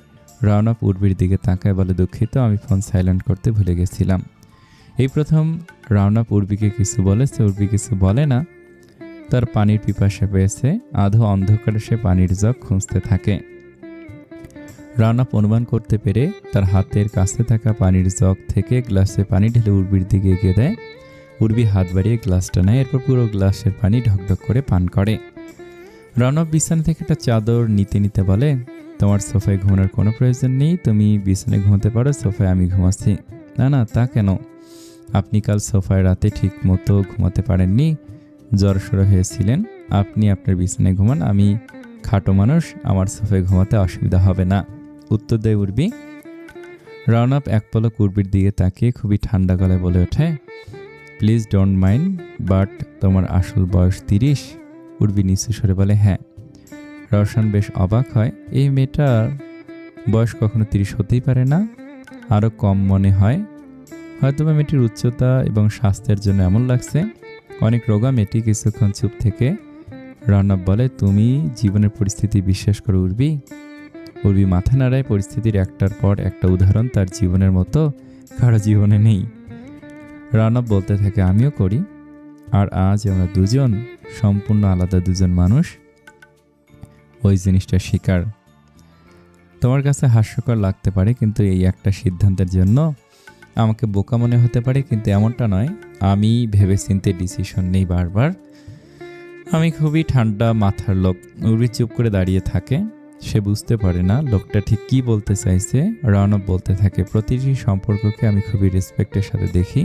রাওনাফ উর্বির দিকে তাকায়, বলে, দুঃখিত, আমি ফোন সাইলেন্ট করতে ভুলে গেছিলাম। এই প্রথম রাওনাফ উর্বিকে কিছু বলেছে। উর্বি কিছু বলে না। তার পানির পিপাসা পেয়েছে। আধো অন্ধকারে সে পানির জগ খুঁজতে থাকে। রাওনাফ অনুমান করতে পেরে তার হাতের কাছে থাকা পানির জগ থেকে গ্লাসে পানি ঢেলে উর্বির দিকে এগিয়ে দেয়। উর্বি হাত বাড়িয়ে গ্লাসটা নেয়, এরপর পুরো গ্লাসের পানি ঢকঢক করে পান করে। রণব বিছানা থেকে একটা চাদর নিতে নিতে বলে, তোমার সোফায় ঘুমানোর কোনো প্রয়োজন নেই, তুমি বিছানায় ঘুমাতে পারো, সোফায় আমি ঘুমাচ্ছি। না না, তা কেন? আপনি কাল সোফায় রাতে ঠিক মতো ঘুমাতে পারেননি, জ্বরসড়ো হয়েছিলেন। আপনি আপনার বিছানায় ঘুমান, আমি খাটো মানুষ, আমার সোফায় ঘুমাতে অসুবিধা হবে না, উত্তর দেয় উর্বি। রণব এক পলক উর্বির দিকে তাকিয়ে খুবই ঠান্ডা গলায় বলে ওঠে, প্লিজ ডোন্ট মাইন্ড, বাট তোমার আসল বয়স 30? উর্বি নিচু স্বরে বলে, হ্যাঁ। রওশন বেশ অবাক হয়, এই মেয়েটার বয়স কখনো 30 হতেই পারে না, আরও কম মনে হয়। হয়তোবা মেয়েটির উচ্চতা এবং স্বাস্থ্যের জন্য এমন লাগছে। অনেক রোগা মেয়েটি কিছুক্ষণ চুপ থেকে রণব বলে, তুমি জীবনের পরিস্থিতি বিশ্বাস করো উর্বি? উর্বি মাথা নাড়ায়। পরিস্থিতির একটার পর একটা উদাহরণ তার জীবনের মতো কারো জীবনে নেই। রণব বলতে থাকে, আমিও করি, আর আজ আমরা দুজন সম্পূর্ণ আলাদা দুজন মানুষ, ওই জিনিসটা স্বীকার। তোমার কাছে হাস্যকর লাগতে পারে, কিন্তু এই একটা সিদ্ধান্তের জন্য আমাকে বোকা মনে হতে পারে, কিন্তু এমনটা নয়। আমি ভেবেচিন্তে ডিসিশন নেই বারবার। আমি খুবই ঠান্ডা মাথার লোক। উর্বি চুপ করে দাঁড়িয়ে থাকে। সে বুঝতে পারে না লোকটা ঠিক কী বলতে চাইছে। রণব বলতে থাকে, প্রতিটি সম্পর্ককে আমি খুবই রেসপেক্টের সাথে দেখি,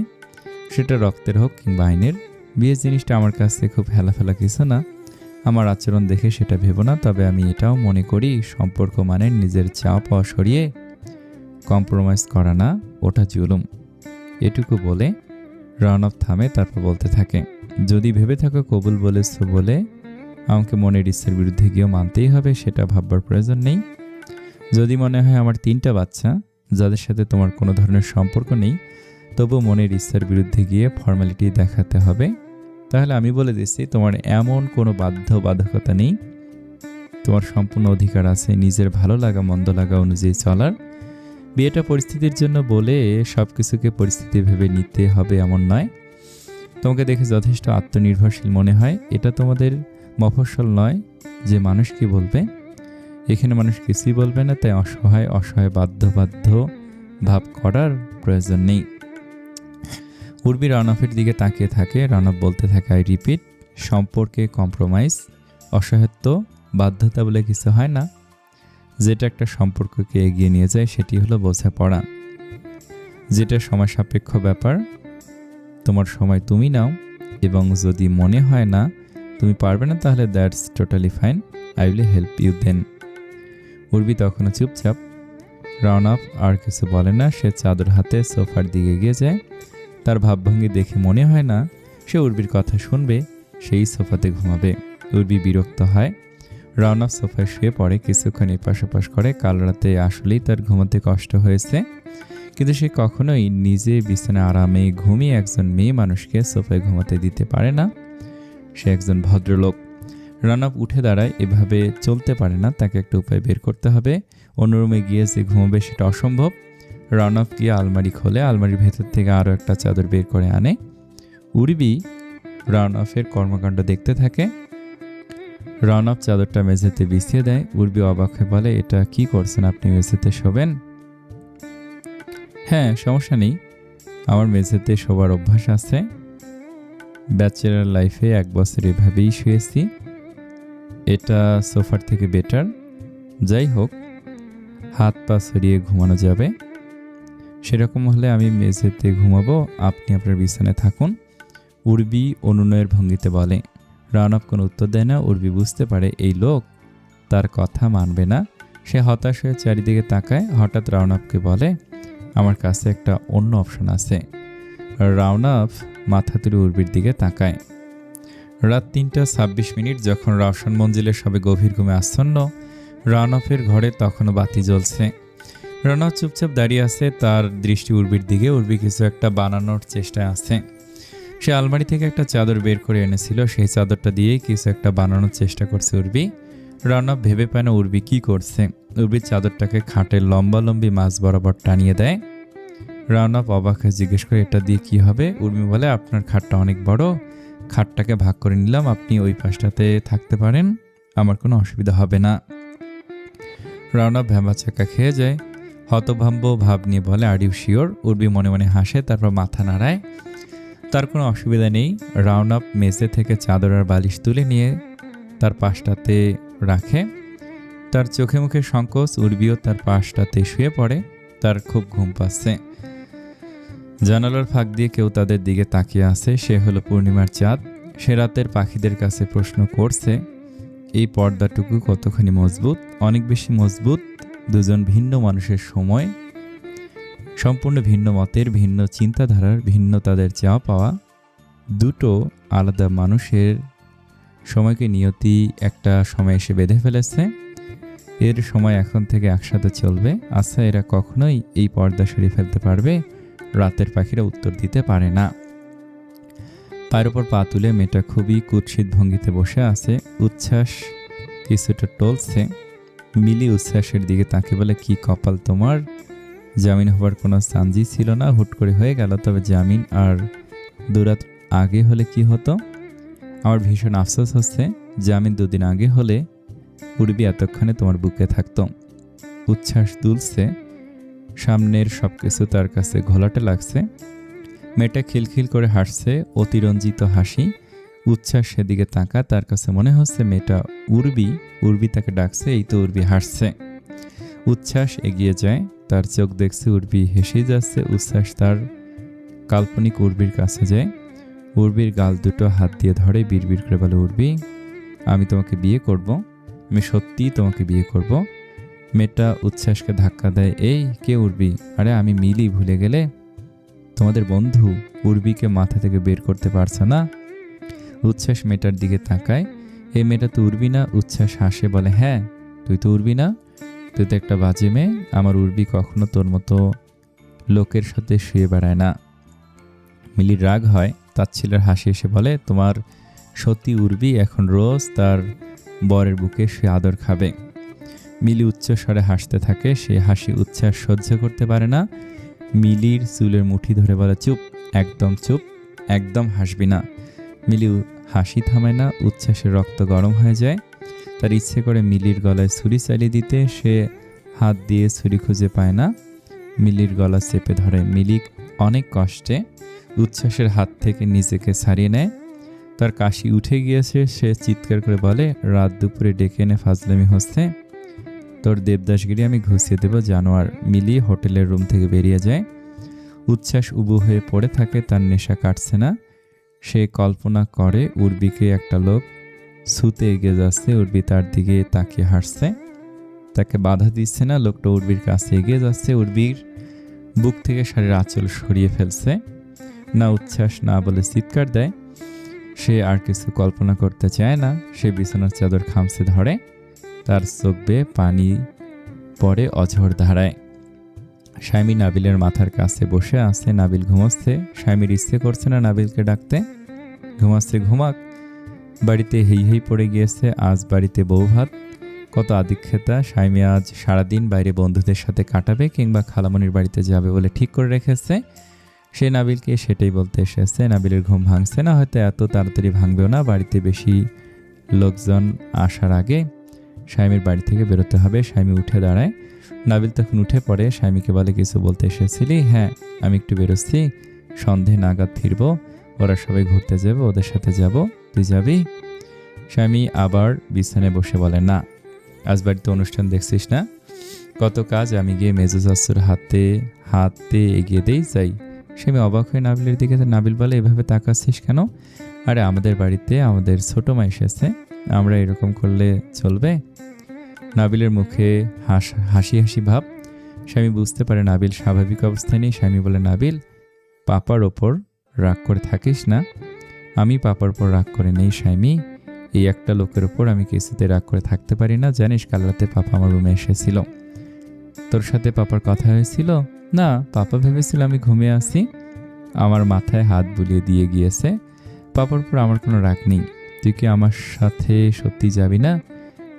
সেটা রক্তের হোক কিংবা আইনের। বিয়ে জিনিসটা আমার কাছে খুব হেলাফেলা কিছু না। আমার আচরণ দেখে সেটা ভেবো না। তবে আমি এটাও মনে করি, সম্পর্ক মানে নিজের চাওয়া পাওয়া সরিয়ে কম্প্রোমাইজ করা না, ওটা জুলুম। এটুকু বলে রণব থামে, তারপর বলতে থাকে, যদি ভেবে থাকো কবুল বলেছ বলে আমাকে মনের ইচ্ছার বিরুদ্ধে গিয়েও মানতেই হবে, সেটা ভাববার প্রয়োজন নেই। যদি মনে হয় আমার 3টা বাচ্চা, যাদের সাথে তোমার কোনো ধরনের সম্পর্ক নেই, তবু মনের ইচ্ছার বিরুদ্ধে গিয়ে ফর্মালিটি দেখাতে হবে, তাহলে আমি বলে দিচ্ছি, তোমার এমন কোনো বাধ্যবাধকতা নেই। তোমার সম্পূর্ণ অধিকার আছে নিজের ভালো লাগা মন্দ লাগা অনুযায়ী চলার। বিয়েটা পরিস্থিতির জন্য বলে সব কিছুকে পরিস্থিতি ভেবে নিতে হবে এমন নয়। তোমাকে দেখে যথেষ্ট আত্মনির্ভরশীল মনে হয়। এটা তোমাদের মফস্বল নয় যে মানুষ কি বলবে। এখানে মানুষ কিছুই বলবে না, তাই অসহায় বাধ্য ভাব করার প্রয়োজন নেই। উর্বি রণবের দিকে তাকিয়ে থাকে। রণব বলতে থাকে, আই রিপিট, সম্পর্কে কম্প্রোমাইজ, অসহায়ত্ব, বাধ্যতা বলে কিছু হয় না। যেটা একটা সম্পর্ককে এগিয়ে নিয়ে যায় সেটি হলো বোঝাপড়া, যেটা সময় সাপেক্ষ ব্যাপার। তোমার সময় তুমি নাও, এবং যদি মনে হয় না তুমি পারবে না, তাহলে that's totally fine, I will help you then. Urbi তখনও চুপচাপ। রণব আর কিছু বলে না। সে চাদর হাতে সোফার দিকে গিয়ে যায়। তার ভাবভঙ্গি দেখে মনে হয় না সে উর্বির কথা শুনবে, সেই সোফাতে ঘুমাবে। উর্বি বিরক্ত হয়। রণব সোফায় শুয়ে পড়ে, কিছুক্ষণ এপাশ ওপাশ করে। কাল রাতে আসলেই তার ঘুমাতে কষ্ট হয়েছে, কিন্তু সে কখনোই নিজে বিছানায় আরামে ঘুমিয়ে একজন মেয়ে মানুষকে সোফায় ঘুমাতে দিতে পারে না। সে একজন ভদ্রলোক। রণব উঠে দাঁড়ায়। এভাবে চলতে পারে না, তাকে একটা উপায় বের করতে হবে। অন্য রুমে গিয়ে যে ঘুমাবে সেটা অসম্ভব। রণব গিয়ে আলমারি খোলে, আলমারির ভেতর থেকে আরও একটা চাদর বের করে আনে। উর্বি রণবের কর্মকাণ্ড দেখতে থাকে। রণব চাদরটা মেঝেতে বিছিয়ে দেয়। উর্বি অবাক হয়ে বলে, এটা কি করছেন আপনি? মেঝেতে শোবেন? হ্যাঁ, সমস্যা নেই, আমার মেঝেতে শোবার অভ্যাস আছে। ব্যাচেলার লাইফে 1 বছর এভাবেই শুয়েছি, এটা সোফার থেকে বেটার। যাই হোক, হাত পা ছড়িয়ে ঘুমানো যাবে। সেরকম হলে আমি মেঝেতে ঘুমাবো, আপনি আপনার বিছানায় থাকুন, উর্বি অনুনয়ের ভঙ্গিতে বলে। রণব কোনো উত্তর দেয় না। উর্বি বুঝতে পারে এই লোক তার কথা মানবে না। সে হতাশ হয়ে চারিদিকে তাকায়। হঠাৎ রণবকে বলে, আমার কাছে একটা অন্য অপশন আছে। রণব মাথা তুলে উর্বির দিকে তাকায়। রাত 3:26 যখন রওশন মঞ্জিলের সবে গভীর ঘুমে আচ্ছন্ন। রণবের ঘরে তখনও বাতি জ্বলছে। রণব চুপচাপ দাঁড়িয়ে আছে, তার দৃষ্টি উর্বির দিকে। উর্বি কিছু একটা বানানোর চেষ্টায় আছে। সে আলমারি থেকে একটা চাদর বের করে এনেছিল, সেই চাদরটা দিয়েই কিছু একটা বানানোর চেষ্টা করছে উর্বি। রণব ভেবে পায় না উর্বি কি করছে। উর্বি চাদরটাকে খাটের লম্বালম্বি মাঝ বরাবর টানিয়ে দেয়। রণব অবাক হয়ে জিজ্ঞেস করে, এটা দিয়ে কি হবে? উর্মি বলে, আপনার খাটটা অনেক বড়, খাটটাকে ভাগ করে নিলাম, আপনি ওই পাশটাতে থাকতে পারেন, আমার কোনো অসুবিধা হবে না। রণব ভ্যাবাচাকা খেয়ে যায়। হতভম্ব ভাব নিয়ে বলে, আর ইউ শিওর? উর্বি মনে মনে হাসে, তারপর মাথা নাড়ায়। তার কোনো অসুবিধা নেই। রাউন্ড আপ মেঝে থেকে চাদর আর বালিশ তুলে নিয়ে তার পাশটাতে রাখে। তার চোখে মুখে সংকোচ, উর্বিও তার পাশটাতে শুয়ে পড়ে। তার খুব ঘুম পাচ্ছে। জানালার ফাঁক দিয়ে কেউ তাদের দিকে তাকিয়ে আছে। সে হলো পূর্ণিমার চাঁদ। সে রাতের পাখিদের কাছে প্রশ্ন করছে, এই পর্দাটুকু কতখানি মজবুত? অনেক বেশি মজবুত। দুজন ভিন্ন মানুষের সময়, সম্পূর্ণ ভিন্ন মতের, ভিন্ন চিন্তাধারার, ভিন্ন তাদের চাওয়া পাওয়া, দুটো আলাদা মানুষের সময়কে নিয়তি একটা সময় এসে বেঁধে ফেলেছে। এর সময় এখন থেকে একসাথে চলবে। আচ্ছা, এরা কখনোই এই পর্দা সরিয়ে ফেলতে পারবে? রাতের পাখিরা উত্তর দিতে পারে না। পায়ের ওপর পা তুলে মেয়েটা খুবই কুৎসিত ভঙ্গিতে বসে আছে। উচ্ছ্বাস কিছুটা টলছে। মিলি উচ্ছ্বাসের দিকে তাকে বলে, কি কপাল তোমার, জামিন হবার কোনো চান্সই ছিল না, হুট করে হয়ে গেল। তবে জামিন আর দুরাত আগে হলে কি হতো? আমার ভীষণ আফসোস হচ্ছে, জামিন 2 দিন আগে হলে উর্বি এতক্ষণে তোমার বুকে থাকতো। উচ্ছ্বাস দুলছে, সামনের সবকিছু তার কাছে ঘোলাটে লাগছে। মেয়েটা খিলখিল করে হাসছে, অতিরঞ্জিত হাসি। উচ্ছ্বাস সেদিকে তাকা, তার কাছে মনে হচ্ছে মেয়েটা উর্বি তাকে ডাকছে। এই তো উর্বি হাসছে। উচ্ছ্বাস এগিয়ে যায়, তার চোখ দেখছে উর্বি হেসেই যাচ্ছে। উচ্ছ্বাস তার কাল্পনিক উর্বির কাছে যায়, উর্বির গাল দুটো হাত দিয়ে ধরে বিড়বিড় করে বলে, উর্বি, আমি তোমাকে বিয়ে করব, আমি সত্যিই তোমাকে বিয়ে করব। মেয়েটা উচ্ছ্বাসকে ধাক্কা দেয়, এই কে উর্বি? আরে আমি মিলি, ভুলে গেলে? তোমাদের বন্ধু। উর্বিকে মাথা থেকে বের করতে পারছে না। উচ্ছ্বাস মেয়েটার দিকে তাকায়, এই মেয়েটা তো উর্বি না? উচ্ছ্বাস হাসে বলে, হ্যাঁ তুই তো উর্বি না, তুই তো একটা বাজে মেয়ে। আমার উর্বি কখনো তোর মতো লোকের সাথে শুয়ে বেড়ায় না। মিলির রাগ হয়, তাচ্ছিলের হাসি এসে বলে, তোমার সত্যি উর্বি এখন রোজ তার বরের বুকে সে আদর খাবে। মিলি উচ্চ স্বরে হাসতে থাকে। সে হাসি উচ্ছ্বাস সহ্য করতে পারে না। মিলির চুলের মুঠি ধরে বলে, চুপ, একদম চুপ, একদম হাসবি না। মিলি হাসি থামায় না। উচ্ছ্বাসের রক্ত গরম হয়ে যায়। তার ইচ্ছে করে মিলির গলায় ছুরি চালিয়ে দিতে। সে হাত দিয়ে ছুরি খুঁজে পায় না। মিলির গলা চেপে ধরে। মিলি অনেক কষ্টে উচ্ছ্বাসের হাত থেকে নিজেকে ছাড়িয়ে নেয়। তার কাশি উঠে গিয়েছে। সে চিৎকার করে বলে, রাত দুপুরে ডেকে এনে ফাজলামি হচ্ছে, তোর দেবদাসগিরি আমি ঘুষিয়ে দেব জানোয়ার। মিলি হোটেলের রুম থেকে বেরিয়ে যায়। উচ্ছ্বাস উবু হয়ে পড়ে থাকে, তার নেশা কাটছে না। সে কল্পনা করে উর্বিকে একটা লোক ছুতে এগিয়ে যাচ্ছে, উর্বি তার দিকে তাকিয়ে হাসছে, তাকে বাধা দিচ্ছে না। লোকটা উর্বির কাছে এগিয়ে যাচ্ছে, উর্বির বুক থেকে শাড়ির আঁচল সরিয়ে ফেলছে। না উচ্ছ্বাস না বলে চিৎকার দেয়। সে আর কিছু কল্পনা করতে চায় না। সে বিছানার চাদর খামছে ধরে, তার চোখ বেয়ে পানি পড়ে অঝোর ধারায়। স্বামী নাবিলের মাথার কাছে বসে আছে। নাবিল ঘুমাচ্ছে। স্বামীর ইচ্ছে করছে না নাবিলকে ডাকতে। ঘুমাচ্ছে, ঘুমাক। বাড়িতে হেই হেই পড়ে গিয়েছে। আজ বাড়িতে বউ ভাত। কত আদিক্ষেতা। স্বামী আজ সারাদিন বাইরে বন্ধুদের সাথে কাটাবে কিংবা খালামণির বাড়িতে যাবে বলে ঠিক করে রেখেছে। সে নাবিলকে সেটাই বলতে এসেছে। নাবিলের ঘুম ভাঙছে না, হয়তো এত তাড়াতাড়ি ভাঙবেও না। বাড়িতে বেশি লোকজন আসার আগে স্বামীর বাড়ি থেকে বেরোতে হবে। স্বামী উঠে দাঁড়ায়। নাবিল তখন উঠে পড়ে। স্বামীকে বলে, কিছু বলতে এসেছিলি? হ্যাঁ, আমি একটু বেরোচ্ছি, সন্ধে নাগাদ ফিরব। ওরা সবাই ঘুরতে যাবে, ওদের সাথে যাব, তুই যাবি? স্বামী আবার বিছানায় বসে বলে, না, আজ বাড়িতে অনুষ্ঠান দেখছিস না, কত কাজ। আমি গিয়ে মেজো চাচুর হাতে এগিয়ে দেই, যাই। স্বামী অবাক হয়ে নাবিলের দিকে। নাবিল বলে, এভাবে তাকাচ্ছিস কেন? আরে আমাদের বাড়িতে আমাদের ছোট মা এসেছে, আমরা এরকম করলে চলবে? নাবিলের মুখে হাসি হাসি ভাব। স্বামী বুঝতে পারে নাবিল স্বাভাবিক অবস্থায় নেই। স্বামী বলে, নাবিল, পাপার ওপর রাগ করে থাকিস না। আমি পাপার ওপর রাগ করে নেই স্বামী। এই একটা লোকের ওপর আমি কিছুতে রাগ করে থাকতে পারি না। জানিস, কাল রাতে পাপা আমার রুমে এসেছিল। তোর সাথে পাপার কথা হয়েছিল? না, পাপা ভেবেছিল আমি ঘুমিয়ে আছি। আমার মাথায় হাত বুলিয়ে দিয়ে গিয়েছে। পাপার উপর আমার কোনো রাগ নেই। তুই কি আমার সাথে সত্যি যাবি না?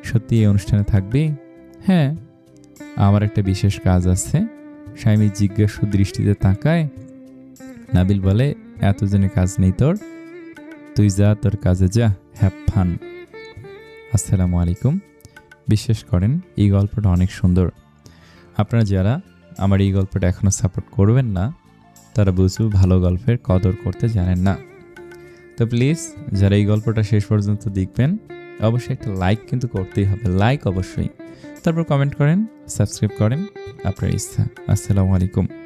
সত্যি এই অনুষ্ঠানে থাকবি? হ্যাঁ, আমার একটা বিশেষ কাজ আছে। স্বামী জিজ্ঞাসু দৃষ্টিতে তাকায়। নাবিল বলে, এত জনে কাজ নেই তোর, তুই যা, তোর কাজে যা, হ্যাভ ফান। আসসালামু আলাইকুম। বিশ্বাস করেন এই গল্পটা অনেক সুন্দর। আপনারা যারা আমার এই গল্পটা এখনও সাপোর্ট করবেন না, তারা বুঝু ভালো গল্পের কদর করতে জানেন না। তো প্লিজ যারা এই গল্পটা শেষ পর্যন্ত দেখবেন অবশ্যই একটা লাইক কিন্তু করতেই হবে, লাইক অবশ্যই, তারপর কমেন্ট করেন, সাবস্ক্রাইব করেন, আপনার ইচ্ছা। আসসালামু আলাইকুম।